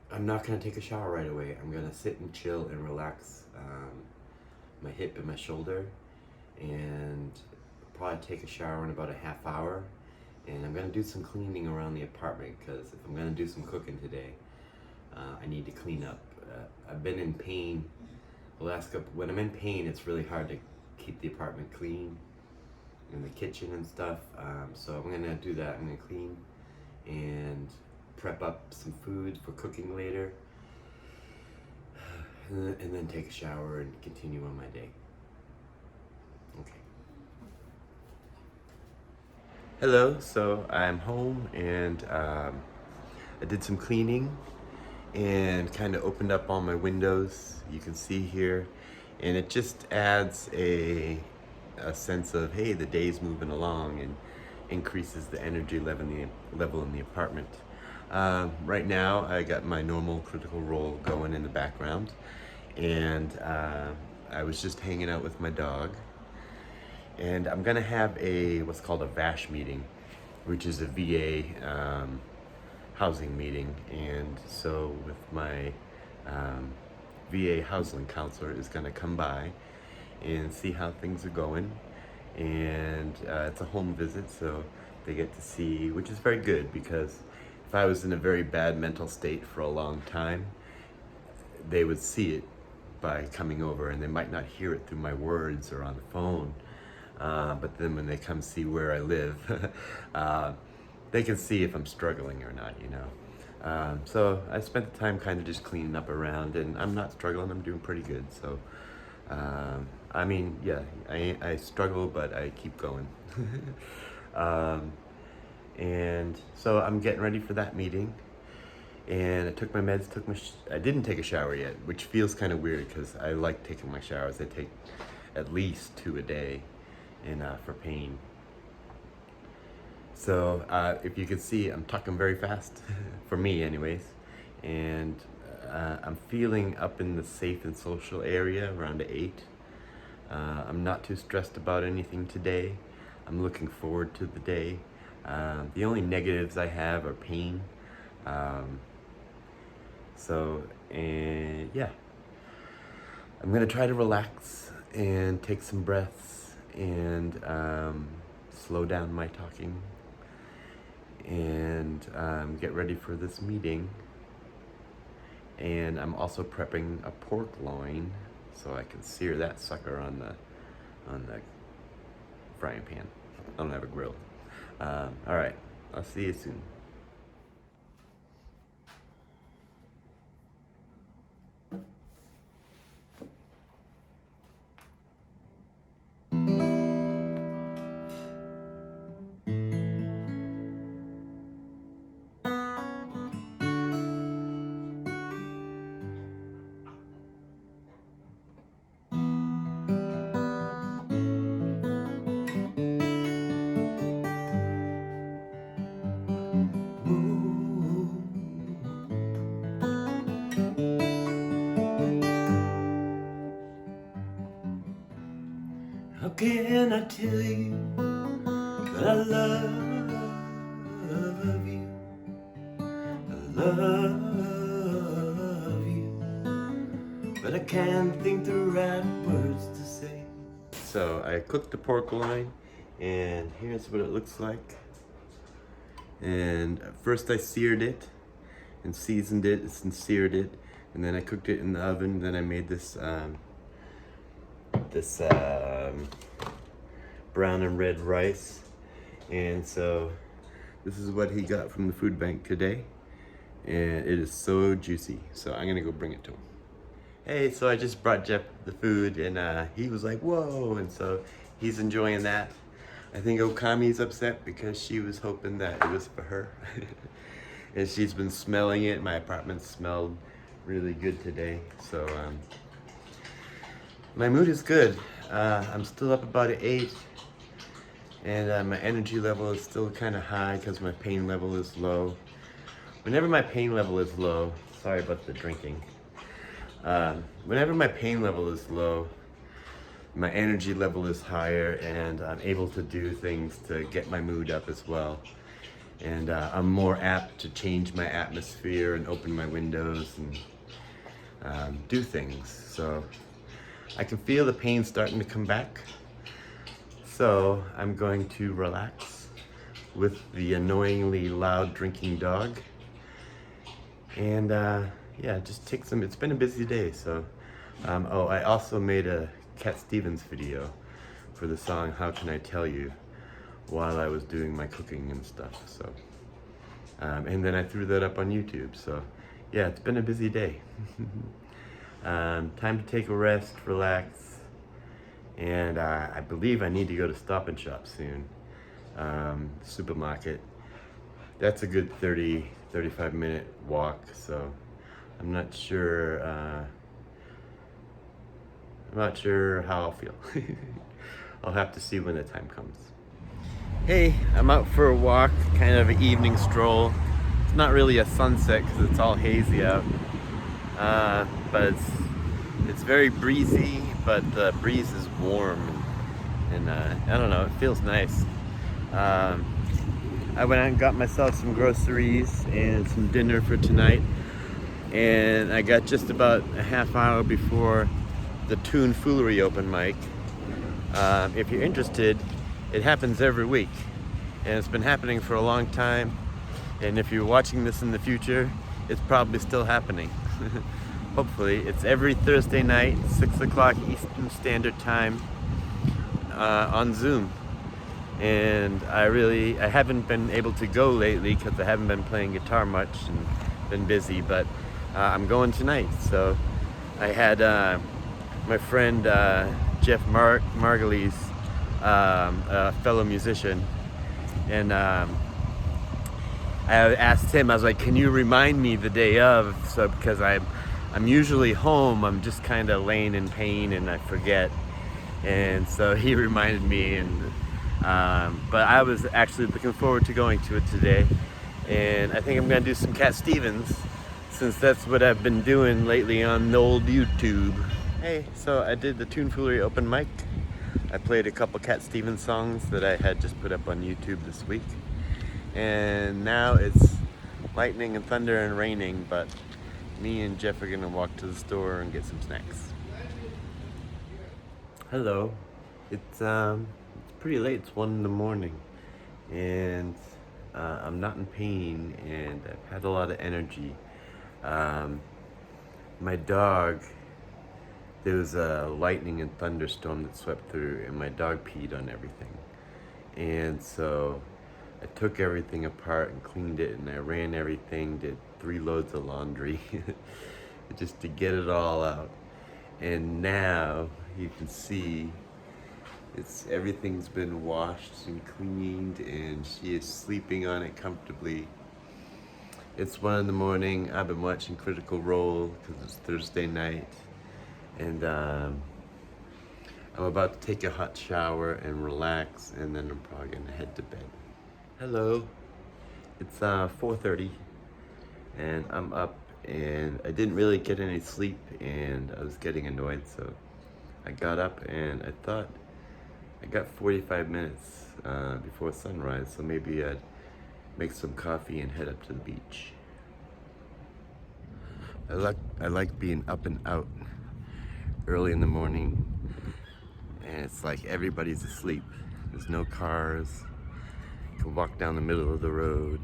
I'm not gonna take a shower right away. I'm gonna sit and chill and relax my hip and my shoulder, and probably take a shower in about a half hour. And I'm gonna do some cleaning around the apartment, because if I'm gonna do some cooking today, I need to clean up. I've been in pain the last couple. When I'm in pain, it's really hard to keep the apartment clean, in the kitchen and stuff. So I'm gonna do that. I'm gonna clean and prep up some food for cooking later, and then take a shower and continue on my day. Okay. Hello, so I'm home, and I did some cleaning and kind of opened up all my windows. You can see here, and it just adds a sense of, hey, the day's moving along, and increases the energy level in the apartment. Right now, I got my normal critical role going in the background, and I was just hanging out with my dog. And I'm gonna have what's called a VASH meeting, which is a VA housing meeting. And so with my VA housing counselor is gonna come by and see how things are going. And it's a home visit, so they get to see, which is very good, because if I was in a very bad mental state for a long time, they would see it by coming over, and they might not hear it through my words or on the phone. But then when they come see where I live, they can see if I'm struggling or not, you know. So I spent the time kind of just cleaning up around, and I'm not struggling, I'm doing pretty good. So I mean, yeah, I struggle, but I keep going. And so I'm getting ready for that meeting. And I took my meds, I didn't take a shower yet, which feels kind of weird because I like taking my showers. I take at least 2 a day and for pain. So if you can see, I'm talking very fast, for me anyways. And I'm feeling up in the safe and social area around 8. I'm not too stressed about anything today. I'm looking forward to the day. The only negatives I have are pain. And yeah, I'm gonna try to relax and take some breaths and slow down my talking and get ready for this meeting. And I'm also prepping a pork loin so I can sear that sucker on the frying pan. I don't have a grill. All right, I'll see you soon. How can I tell you that I love you? I love you, but I can't think the right words to say. So I cooked the pork loin, and here's what it looks like. And first I seared it and seasoned it and seared it, and then I cooked it in the oven. Then I made this brown and red rice. And so this is what he got from the food bank today, and it is so juicy. So I'm gonna go bring it to him. Hey, so I just brought Jeff the food, and he was like, whoa, and so he's enjoying that. I think Okami's upset because she was hoping that it was for her. And she's been smelling it. My apartment smelled really good today. So my mood is good. I'm still up about 8, and my energy level is still kind of high because my pain level is low. Whenever my pain level is low, sorry about the drinking. Whenever my pain level is low, my energy level is higher, and I'm able to do things to get my mood up as well. And I'm more apt to change my atmosphere and open my windows and do things. So I can feel the pain starting to come back. So I'm going to relax with the annoyingly loud drinking dog. And yeah, just take some, it's been a busy day. So, oh, I also made a Cat Stevens video for the song How Can I Tell You while I was doing my cooking and stuff. So, and then I threw that up on YouTube. So yeah, it's been a busy day. Time to take a rest, relax, and I believe I need to go to Stop and Shop soon. Supermarket. That's a good 35 minute walk, so I'm not sure how I'll feel. I'll have to see when the time comes. Hey, I'm out for a walk, kind of an evening stroll. It's not really a sunset because it's all hazy out, but it's very breezy, but the breeze is warm, and I don't know, it feels nice. I went out and got myself some groceries and some dinner for tonight, and I got just about a half hour before the Toon Foolery open mic. If you're interested, it happens every week, and it's been happening for a long time, and if you're watching this in the future, it's probably still happening. Hopefully. It's every Thursday night, 6 o'clock Eastern Standard Time, on Zoom. And I haven't been able to go lately because I haven't been playing guitar much and been busy, but I'm going tonight. So I had my friend Jeff Margulies, a fellow musician, and I asked him, I was like, can you remind me the day of, so because I'm usually home, I'm just kind of laying in pain and I forget. And so he reminded me, and but I was actually looking forward to going to it today, and I think I'm gonna do some Cat Stevens, since that's what I've been doing lately on the old YouTube. Hey, so I did the Tunefoolery open mic. I played a couple Cat Stevens songs that I had just put up on YouTube this week, and now it's lightning and thunder and raining, but me and Jeff are gonna walk to the store and get some snacks. Hello. It's pretty late. It's 1 in the morning, and I'm not in pain, and I've had a lot of energy. My dog, there was a lightning and thunderstorm that swept through, and my dog peed on everything. And so I took everything apart and cleaned it, and I ran everything, did 3 loads of laundry just to get it all out. And now you can see everything's been washed and cleaned, and she is sleeping on it comfortably. It's 1 in the morning. I've been watching Critical Role because it's Thursday night, and I'm about to take a hot shower and relax, and then I'm probably gonna head to bed. Hello. It's 4:30, and I'm up, and I didn't really get any sleep, and I was getting annoyed, so I got up, and I thought I got 45 minutes before sunrise, so maybe I'd make some coffee and head up to the beach. I like being up and out early in the morning, and it's like everybody's asleep. There's no cars. You can walk down the middle of the road.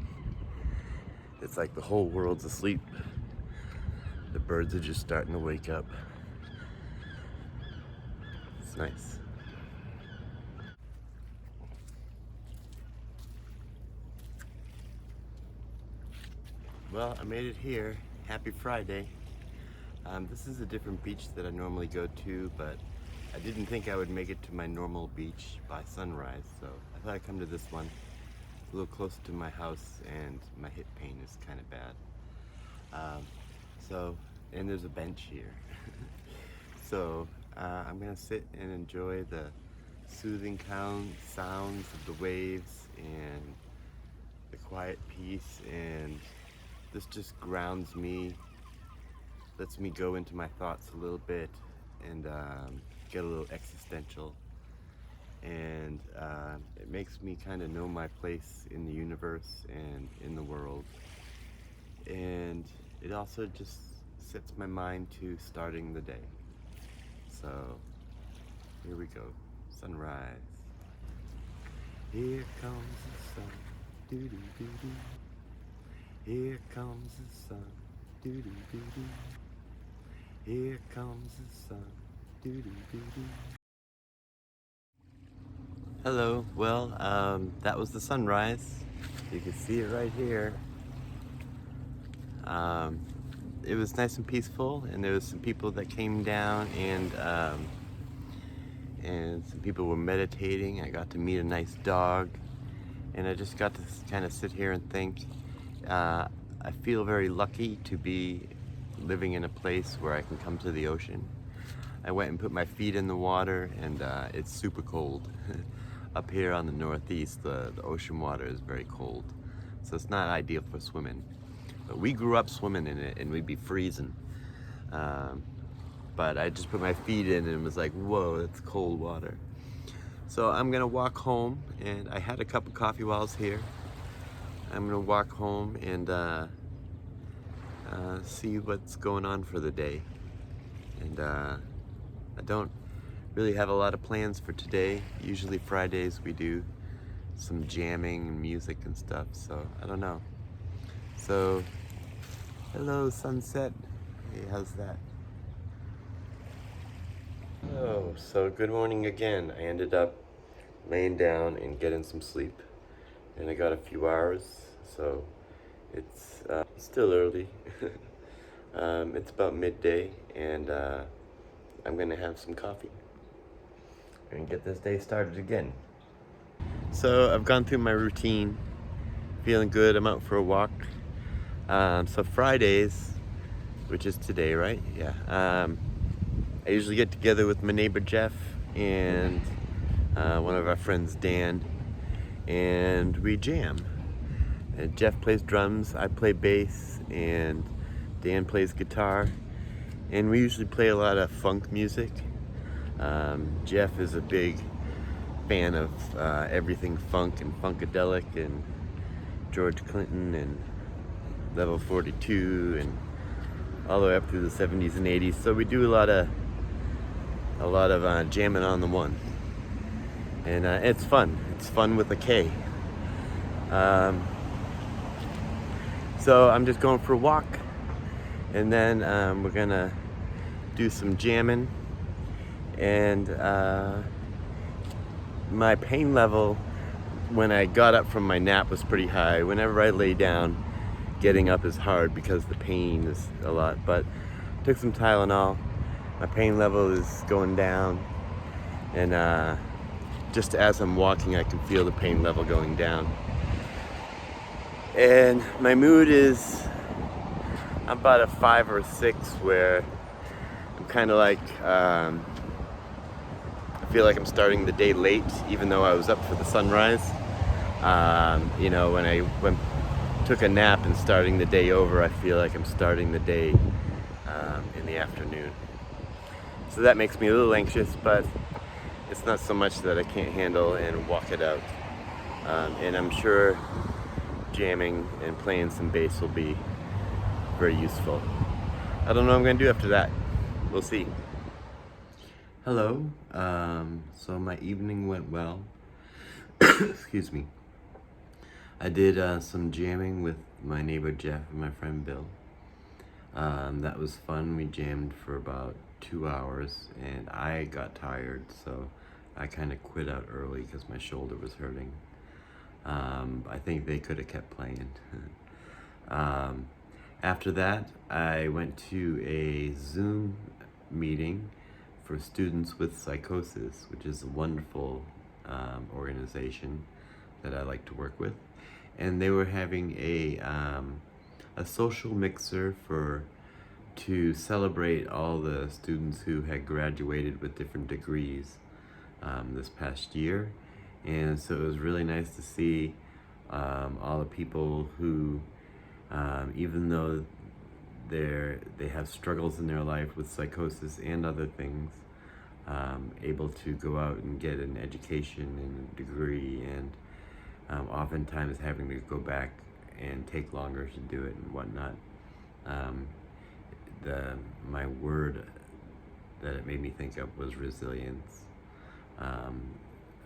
It's like the whole world's asleep. The birds are just starting to wake up. It's nice. Well, I made it here. Happy Friday. This is a different beach that I normally go to, but I didn't think I would make it to my normal beach by sunrise, so I thought I'd come to this one. A little close to my house, and my hip pain is kind of bad. And there's a bench here. So I'm gonna sit and enjoy the soothing sounds of the waves and the quiet peace, and this just grounds me, lets me go into my thoughts a little bit, and get a little existential, and it makes me kind of know my place in the universe and in the world, and it also just sets my mind to starting the day. So here we go. Sunrise. Here comes the sun. Doo doo doo doo. Here comes the sun. Doo doo doo doo. Here comes the sun. Doo doo doo doo. Hello. Well, that was the sunrise. You can see it right here. It was nice and peaceful, and there was some people that came down, and some people were meditating. I got to meet a nice dog, and I just got to kind of sit here and think. I feel very lucky to be living in a place where I can come to the ocean. I went and put my feet in the water, and it's super cold. Up here on the northeast, the ocean water is very cold, so it's not ideal for swimming. But we grew up swimming in it, and we'd be freezing. But I just put my feet in, and it was like, whoa, that's cold water. So I'm gonna walk home, and I had a cup of coffee while I was here. I'm gonna walk home and see what's going on for the day. And I don't really have a lot of plans for today. Usually Fridays we do some jamming and music and stuff, so I don't know. So, hello sunset. Hey, how's that? Oh, so good morning again. I ended up laying down and getting some sleep, and I got a few hours, so it's still early. It's about midday, and I'm gonna have some coffee and get this day started again. So I've gone through my routine, feeling good. I'm out for a walk. So Fridays, which is today, right? Yeah. I usually get together with my neighbor Jeff and one of our friends Dan, and we jam. And Jeff plays drums, I play bass, and Dan plays guitar. And we usually play a lot of funk music. Jeff is a big fan of everything funk and funkadelic and George Clinton and Level 42 and all the way up through the 70s and 80s. So we do a lot of jamming on the one, and it's fun. It's fun with a K. So I'm just going for a walk, and then we're gonna do some jamming. And my pain level when I got up from my nap was pretty high. Whenever I lay down, getting up is hard because the pain is a lot. But I took some Tylenol. My pain level is going down, and just as I'm walking, I can feel the pain level going down. And my mood is about a 5 or 6, where I'm kind of like, I feel like I'm starting the day late, even though I was up for the sunrise. You know, when I took a nap and starting the day over, I feel like I'm starting the day in the afternoon. So that makes me a little anxious, but it's not so much that I can't handle and walk it out. And I'm sure jamming and playing some bass will be very useful. I don't know what I'm gonna do after that. We'll see. Hello. So my evening went well. Excuse me. I did some jamming with my neighbor Jeff and my friend Bill. That was fun. We jammed for about 2 hours, and I got tired, so I kind of quit out early because my shoulder was hurting. I think they could have kept playing. After that, I went to a Zoom meeting for students with psychosis, which is a wonderful organization that I like to work with. And they were having a social mixer to celebrate all the students who had graduated with different degrees this past year. And so it was really nice to see all the people who, even though they have struggles in their life with psychosis and other things, able to go out and get an education and a degree, and oftentimes having to go back and take longer to do it and whatnot. My word that it made me think of was resilience.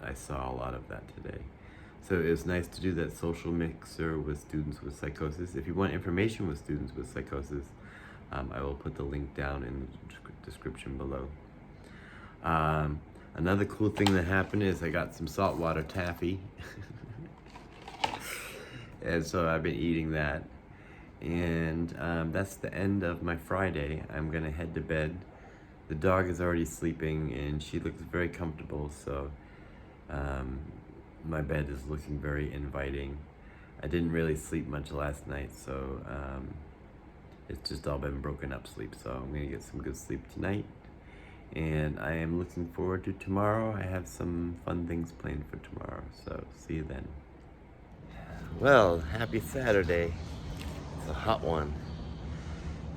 I saw a lot of that today. So it was nice to do that social mixer with students with psychosis. If you want information with students with psychosis, I will put the link down in the description below. Another cool thing that happened is I got some saltwater taffy. And so I've been eating that. And that's the end of my Friday. I'm gonna head to bed. The dog is already sleeping and she looks very comfortable, so my bed is looking very inviting. I didn't really sleep much last night, so it's just all been broken up sleep, so I'm gonna get some good sleep tonight. And I am looking forward to tomorrow. I have some fun things planned for tomorrow, so see you then. Well, happy Saturday. It's a hot one.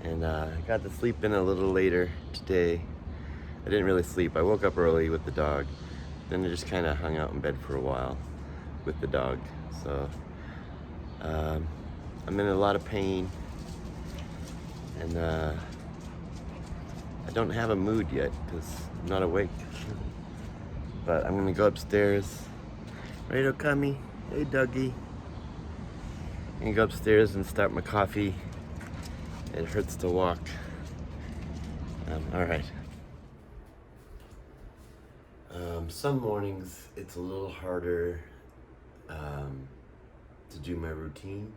And I got to sleep in a little later today. I didn't really sleep. I woke up early with the dog. Then I just kind of hung out in bed for a while with the dog. So I'm in a lot of pain. And I don't have a mood yet because I'm not awake. But I'm gonna go upstairs. Right, Okami? Hey, Dougie. I'm gonna go upstairs and start my coffee. It hurts to walk. All right. Some mornings it's a little harder to do my routine,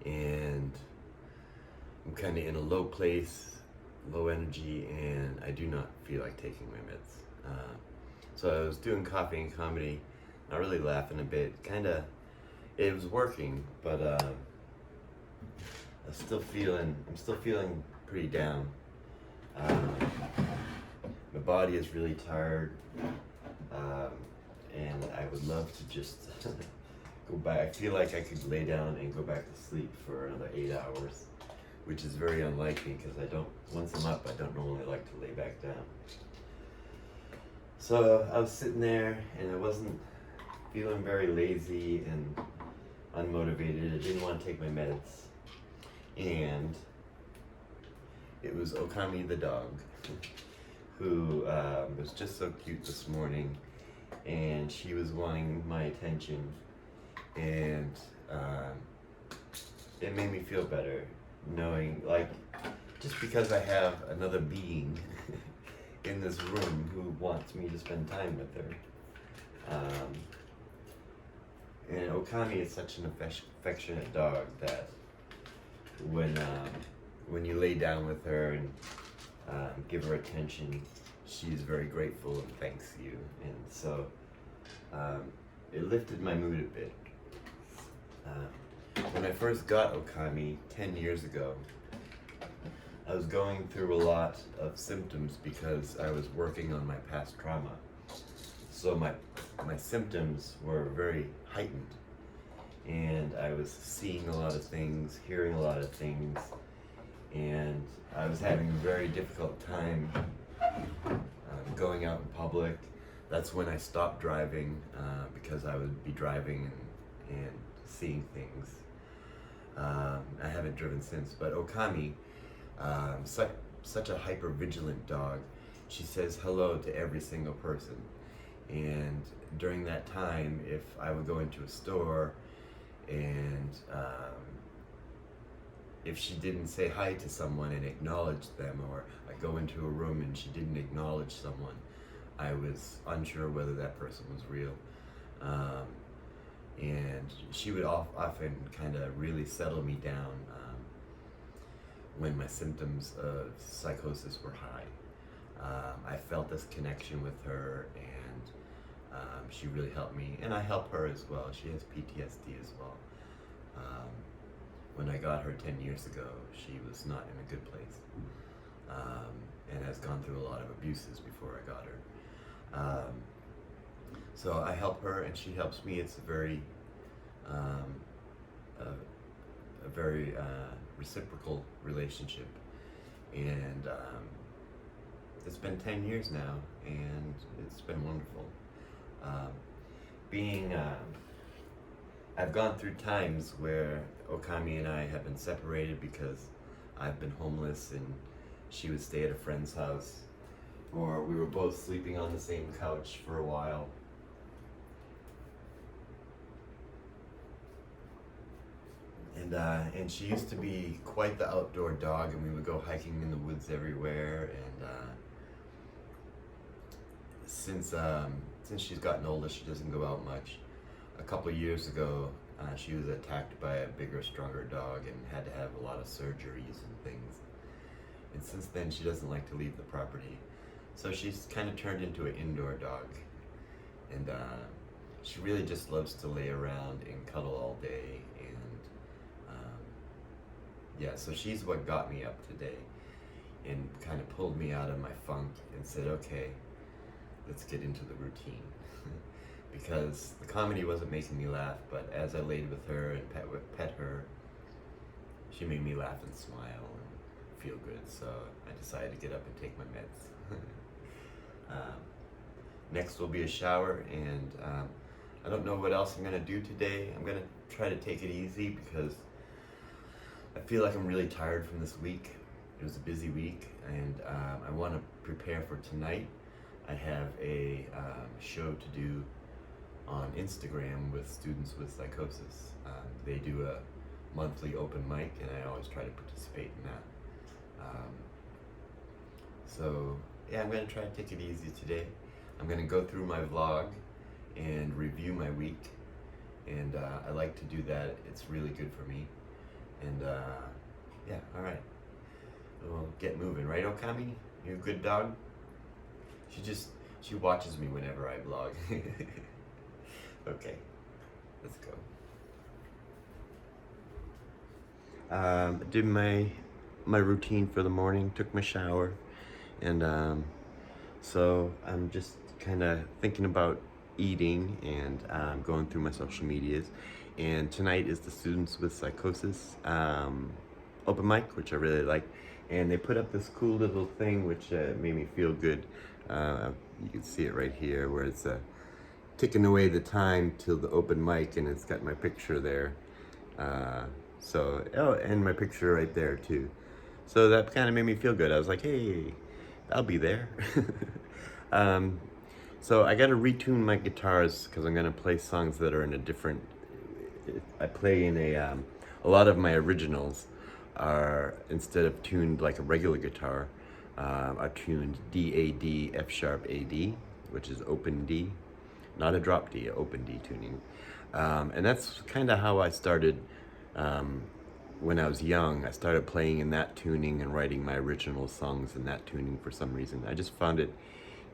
and I'm kind of in a low place low energy, and I do not feel like taking my meds. So I was doing coffee and comedy, not really laughing a bit, it was working, but I'm still feeling pretty down. My body is really tired, and I would love to just go back. I feel like I could lay down and go back to sleep for another 8 hours, which is very unlikely because once I'm up, I don't normally like to lay back down. So I was sitting there and I wasn't feeling very lazy and unmotivated. I didn't want to take my meds. And it was Okami the dog, who was just so cute this morning, and she was wanting my attention, and it made me feel better knowing, like, just because I have another being in this room who wants me to spend time with her. And Okami is such an affectionate dog that when you lay down with her and give her attention, she's very grateful and thanks you. And so it lifted my mood a bit. When I first got Okami 10 years ago, I was going through a lot of symptoms because I was working on my past trauma. So my symptoms were very heightened, and I was seeing a lot of things, hearing a lot of things, and I was having a very difficult time going out in public. That's when I stopped driving because I would be driving and seeing things. I haven't driven since, but Okami, such a hyper-vigilant dog, she says hello to every single person. And during that time, if I would go into a store and if she didn't say hi to someone and acknowledge them, or I go into a room and she didn't acknowledge someone, I was unsure whether that person was real. And she would often kind of really settle me down when my symptoms of psychosis were high. I felt this connection with her, and she really helped me, and I help her as well. She has PTSD as well. When I got her 10 years ago, she was not in a good place, and has gone through a lot of abuses before I got her. So I help her and she helps me. It's a very reciprocal relationship, and it's been 10 years now, and it's been wonderful. I've gone through times where Okami and I have been separated because I've been homeless and she would stay at a friend's house, or we were both sleeping on the same couch for a while. And she used to be quite the outdoor dog, and we would go hiking in the woods everywhere. And since she's gotten older, she doesn't go out much. A couple of years ago, she was attacked by a bigger, stronger dog and had to have a lot of surgeries and things. And since then, she doesn't like to leave the property. So she's kind of turned into an indoor dog. And she really just loves to lay around and cuddle all day. And yeah, so she's what got me up today and kind of pulled me out of my funk and said, okay, let's get into the routine. Because the comedy wasn't making me laugh, but as I laid with her and pet her, she made me laugh and smile and feel good. So I decided to get up and take my meds. Next will be a shower, and I don't know what else I'm gonna do today. I'm gonna try to take it easy because I feel like I'm really tired from this week. It was a busy week, and I want to prepare for tonight. I have a show to do on Instagram with students with psychosis. They do a monthly open mic, and I always try to participate in that. So yeah, I'm going to try to take it easy today. I'm going to go through my vlog and review my week, and I like to do that. It's really good for me. And yeah, all right. Well, get moving, right, Okami? You a good dog? She watches me whenever I vlog. Okay, let's go. Did my routine for the morning, took my shower, and so I'm just kind of thinking about eating and going through my social medias. And tonight is the Students with Psychosis open mic, which I really like. And they put up this cool little thing which made me feel good. You can see it right here where it's ticking away the time till the open mic, and it's got my picture there. And my picture right there too. So that kind of made me feel good. I was like, hey, I'll be there. So I got to retune my guitars because I'm gonna play songs that are in a different. I play in a lot of my originals are, instead of tuned like a regular guitar, are tuned D A D F sharp A D, which is open D, not a drop D, open D tuning, and that's kind of how I started. When I was young, I started playing in that tuning and writing my original songs in that tuning for some reason. I just found it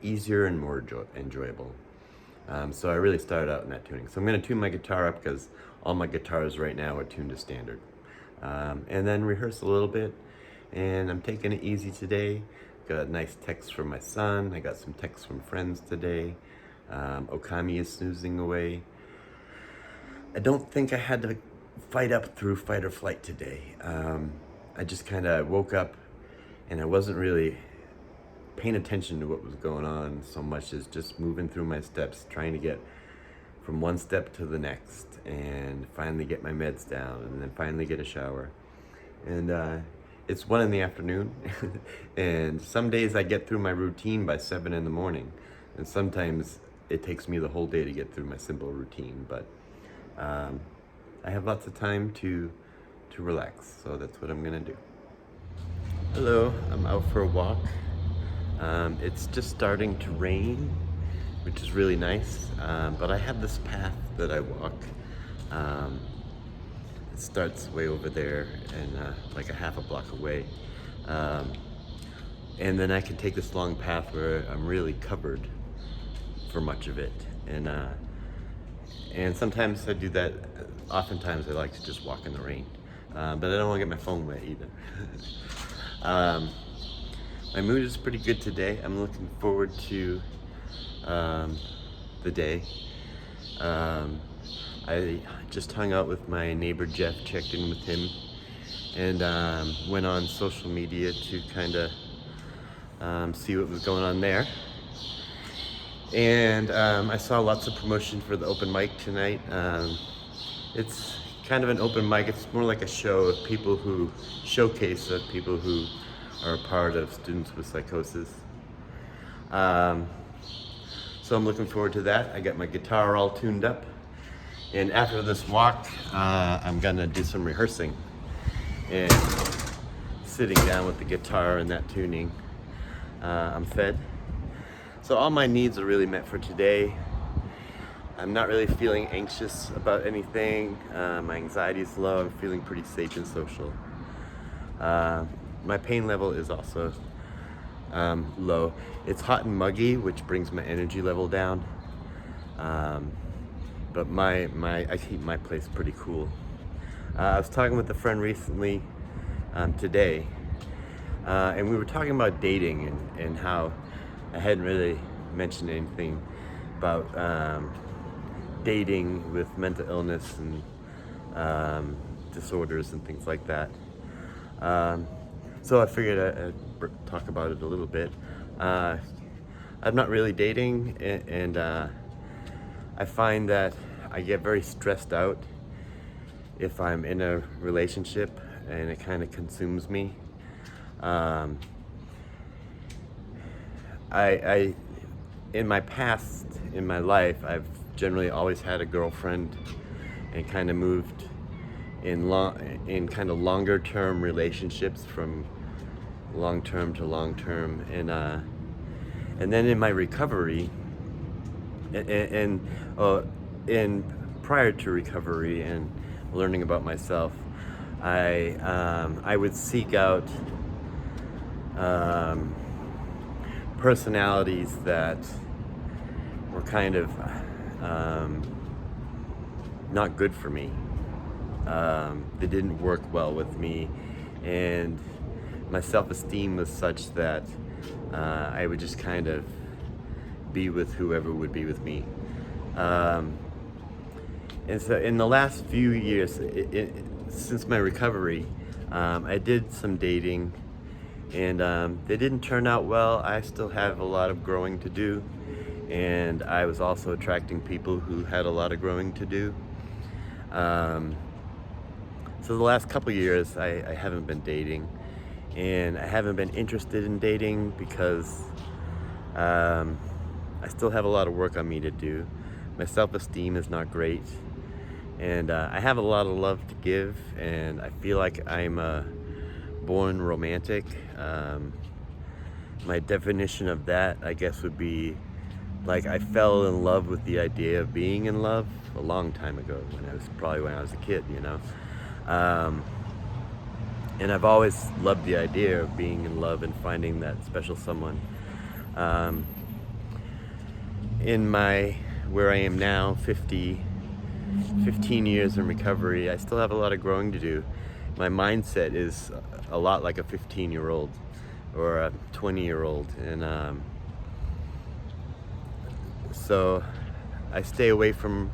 easier and more enjoyable. So I really started out in that tuning. So I'm going to tune my guitar up because all my guitars right now are tuned to standard. And then rehearse a little bit. And I'm taking it easy today. Got a nice text from my son. I got some texts from friends today. Okami is snoozing away. I don't think I had to fight up through fight or flight today. I just kind of woke up and I wasn't really paying attention to what was going on so much as just moving through my steps, trying to get from one step to the next, and finally get my meds down, and then finally get a shower. And it's 1 p.m, and some days I get through my routine by 7 a.m, and sometimes it takes me the whole day to get through my simple routine. But I have lots of time to relax, so that's what I'm gonna do. Hello, I'm out for a walk. It's just starting to rain, which is really nice, but I have this path that I walk. It starts way over there and like a half a block away. And then I can take this long path where I'm really covered for much of it. And sometimes I do that. Oftentimes I like to just walk in the rain, but I don't want to get my phone wet either. My mood is pretty good today. I'm looking forward to the day. I just hung out with my neighbor Jeff, checked in with him, and went on social media to kind of see what was going on there. And I saw lots of promotion for the open mic tonight. It's kind of an open mic. It's more like a show of people who showcase of people who are a part of Students with Psychosis. So I'm looking forward to that. I got my guitar all tuned up. And after this walk, I'm gonna do some rehearsing. And sitting down with the guitar and that tuning, I'm fed. So all my needs are really met for today. I'm not really feeling anxious about anything. My anxiety is low. I'm feeling pretty safe and social. My pain level is also low. It's hot and muggy, which brings my energy level down. But I keep my place pretty cool. I was talking with a friend recently today, and we were talking about dating and how I hadn't really mentioned anything about dating with mental illness and disorders and things like that. So I figured I'd talk about it a little bit. I'm not really dating, and I find that I get very stressed out if I'm in a relationship, and it kind of consumes me. In my past, in my life, I've generally always had a girlfriend and kind of moved in kind of longer term relationships, from long term to long term, and then in my recovery and prior to recovery and learning about myself, I would seek out um, personalities that were kind of um, not good for me. They didn't work well with me, and my self-esteem was such that I would just kind of be with whoever would be with me. And so in the last few years, since my recovery, I did some dating, and they didn't turn out well. I still have a lot of growing to do, and I was also attracting people who had a lot of growing to do. So the last couple years, I haven't been dating, and I haven't been interested in dating because I still have a lot of work on me to do. My self-esteem is not great, and I have a lot of love to give, and I feel like I'm a born romantic. My definition of that, I guess, would be like I fell in love with the idea of being in love a long time ago, when I was a kid, you know. And I've always loved the idea of being in love and finding that special someone. In where I am now, 15 years in recovery, I still have a lot of growing to do. My mindset is a lot like a 15-year-old or a 20-year-old, and so I stay away from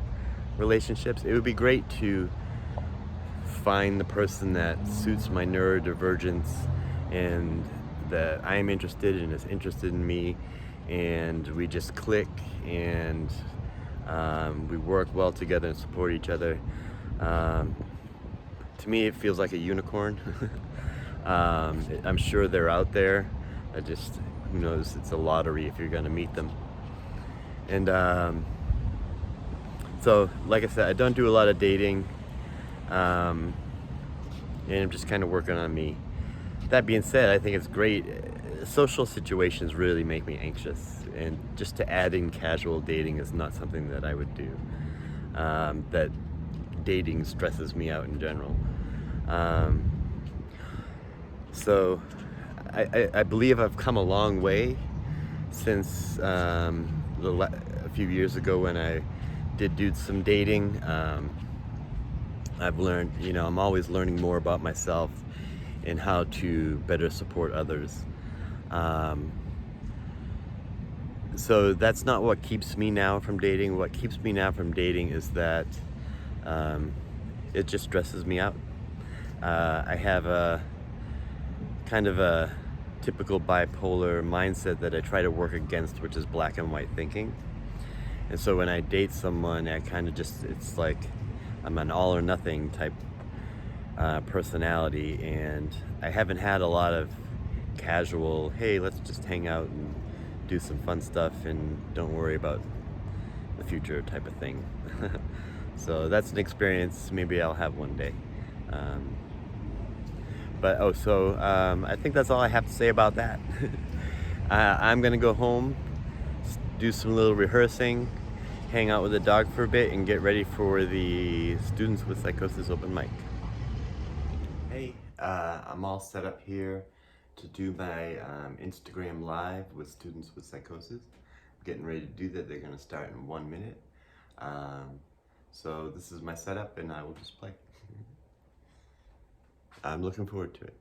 relationships. It would be great to find the person that suits my neurodivergence and that I am interested in is interested in me, and we just click, and we work well together and support each other. To me, it feels like a unicorn. I'm sure they're out there. Who knows, it's a lottery if you're gonna meet them. And so, like I said, I don't do a lot of dating, and I'm just kind of working on me. That being said, I think it's great. Social situations really make me anxious, and just to add in casual dating is not something that I would do. That dating stresses me out in general. So I believe I've come a long way since a few years ago when I did do some dating. I've learned, I'm always learning more about myself and how to better support others. So that's not what keeps me now from dating. What keeps me now from dating is that it just stresses me out. I have a kind of a typical bipolar mindset that I try to work against, which is black and white thinking. And so when I date someone, it's like I'm an all or nothing type personality, and I haven't had a lot of casual, hey, let's just hang out and do some fun stuff and don't worry about the future type of thing. So that's an experience maybe I'll have one day. I think that's all I have to say about that. I'm gonna go home, do some little rehearsing, hang out with the dog for a bit, and get ready for the Students with Psychosis open mic. Hey, I'm all set up here to do my Instagram live with Students with Psychosis. I'm getting ready to do that. They're gonna start in 1 minute. So this is my setup, and I will just play. I'm looking forward to it.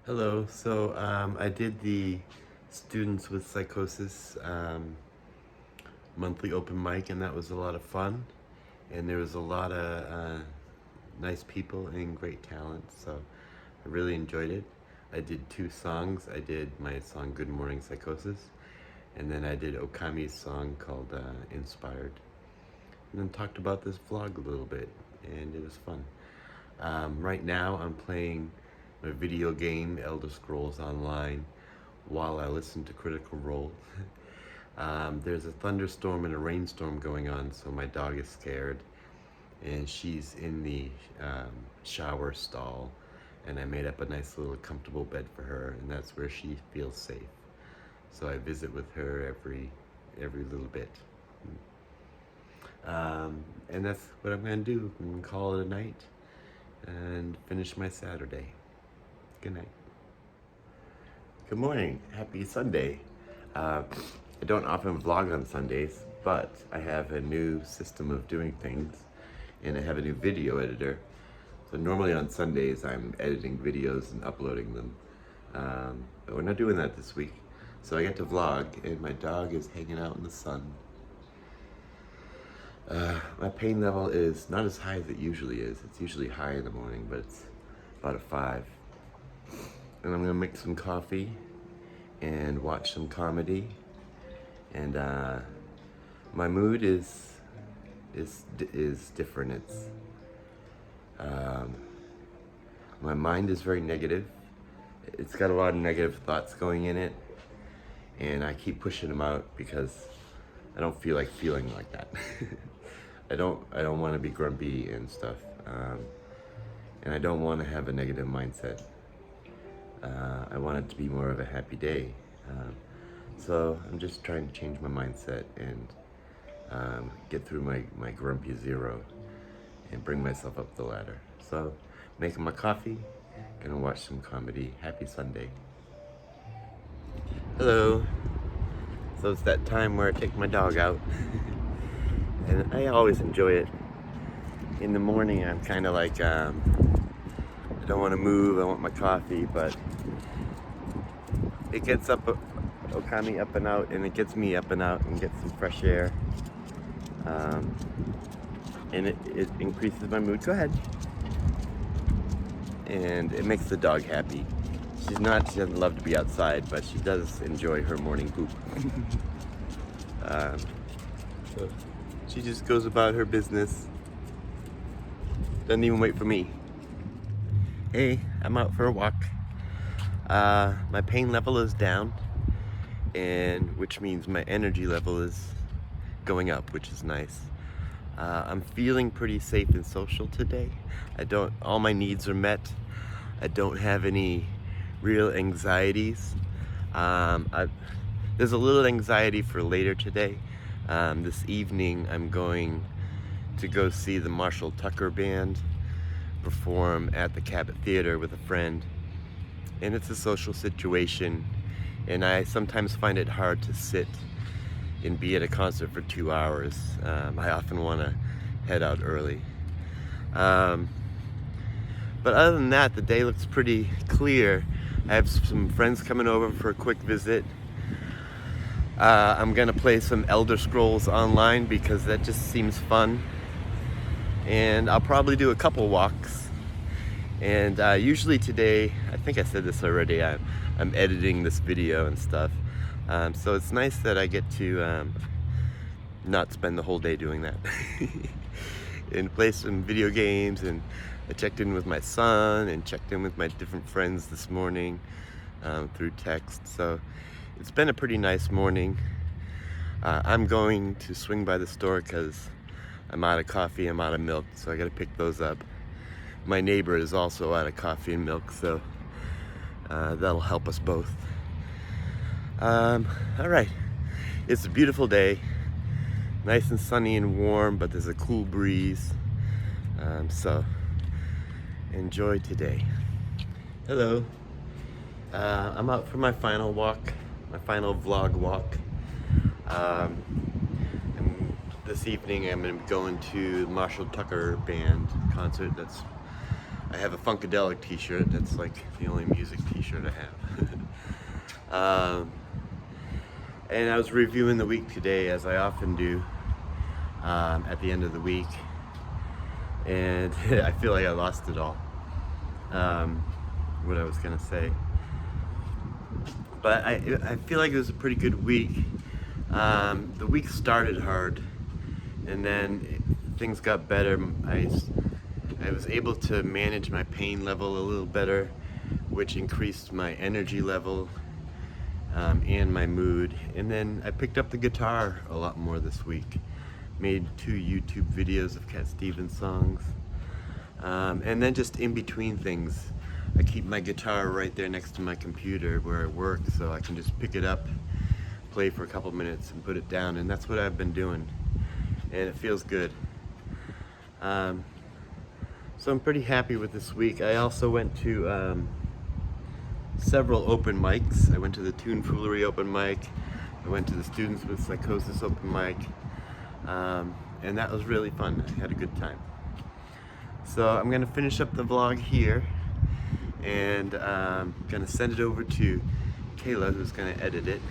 Hello, so I did the Students with Psychosis monthly open mic, and that was a lot of fun, and there was a lot of nice people and great talent, so I really enjoyed it. I did 2 songs. I did my song Good Morning Psychosis, and then I did Okami's song called Inspired, and then talked about this vlog a little bit, and it was fun. Right now I'm playing my video game Elder Scrolls Online while I listen to Critical Role. There's a thunderstorm and a rainstorm going on, so my dog is scared, and she's in the shower stall, and I made up a nice little comfortable bed for her, and that's where she feels safe. So I visit with her every little bit. And that's what I'm gonna do, and call it a night and finish my Saturday. Good night. Good morning. Happy Sunday. I don't often vlog on Sundays, but I have a new system of doing things, and I have a new video editor. So normally on Sundays I'm editing videos and uploading them, but we're not doing that this week. So I get to vlog, and my dog is hanging out in the sun. My pain level is not as high as it usually is. It's usually high in the morning, but it's about a 5. And I'm gonna make some coffee and watch some comedy. And my mood is different. It's my mind is very negative. It's got a lot of negative thoughts going in it, and I keep pushing them out because I don't feel like feeling like that. I don't want to be grumpy and stuff, and I don't want to have a negative mindset. I want it to be more of a happy day. So I'm just trying to change my mindset and get through my grumpy zero and bring myself up the ladder. So making my coffee, gonna watch some comedy. Happy Sunday. Hello. So it's that time where I take my dog out. And I always enjoy it. In the morning I'm kind of like, I don't want to move, I want my coffee, but it gets Okami up and out, and it gets me up and out and gets some fresh air. And it increases my mood. Go ahead. And it makes the dog happy. She doesn't love to be outside, but she does enjoy her morning poop. So she just goes about her business. Doesn't even wait for me. Hey, I'm out for a walk. My pain level is down, and which means my energy level is going up, which is nice. I'm feeling pretty safe and social today. All my needs are met. I don't have any real anxieties. There's a little anxiety for later today. This evening I'm going to go see the Marshall Tucker Band perform at the Cabot Theater with a friend. And it's a social situation, and I sometimes find it hard to sit and be at a concert for 2 hours. I often want to head out early. But other than that, the day looks pretty clear. I have some friends coming over for a quick visit. I'm gonna play some Elder Scrolls Online because that just seems fun. And I'll probably do a couple walks. And usually today, I think I said this already, I'm editing this video and stuff. So it's nice that I get to not spend the whole day doing that. And play some video games, and I checked in with my son and checked in with my different friends this morning through text. So it's been a pretty nice morning. I'm going to swing by the store because I'm out of coffee, I'm out of milk, so I gotta pick those up. My neighbor is also out of coffee and milk, so that'll help us both. All right, it's a beautiful day, nice and sunny and warm, but there's a cool breeze, so enjoy today. Hello. I'm out for my final walk, my final vlog walk. And this evening I'm going to be going to the Marshall Tucker Band concert. I have a Funkadelic t-shirt. That's like the only music t-shirt I have. And I was reviewing the week today, as I often do at the end of the week, and I feel like I lost it all. What I was gonna say, but I feel like it was a pretty good week. The week started hard, and then things got better. I was able to manage my pain level a little better, which increased my energy level and my mood. And then I picked up the guitar a lot more this week. Made 2 YouTube videos of Cat Stevens songs. And then just in between things, I keep my guitar right there next to my computer where I work, so I can just pick it up, play for a couple minutes, and put it down. And that's what I've been doing, and it feels good. So I'm pretty happy with this week. I also went to several open mics. I went to the Tomfoolery open mic. I went to the Students with Psychosis open mic. And that was really fun. I had a good time. So I'm gonna finish up the vlog here, and gonna send it over to Kayla, who's gonna edit it.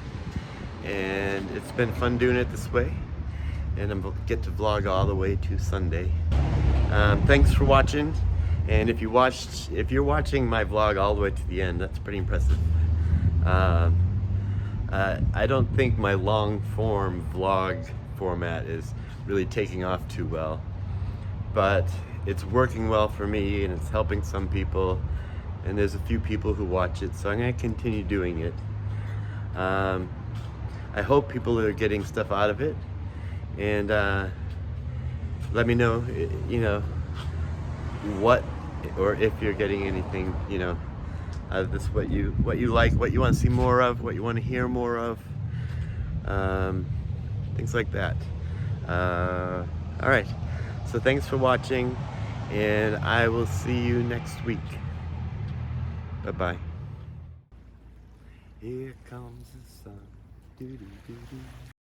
And it's been fun doing it this way, and I'm get to vlog all the way to Sunday. Thanks for watching, and if you're watching my vlog all the way to the end, that's pretty impressive. I don't think my long form vlog format is really taking off too well, but it's working well for me, and it's helping some people, and there's a few people who watch it, so I'm going to continue doing it. I hope people are getting stuff out of it, and let me know, what, or if you're getting anything, out of this, what you like, what you want to see more of, what you want to hear more of, things like that. All right, so thanks for watching, and I will see you next week. Bye-bye. Here comes the sun. Doo-doo-doo-doo.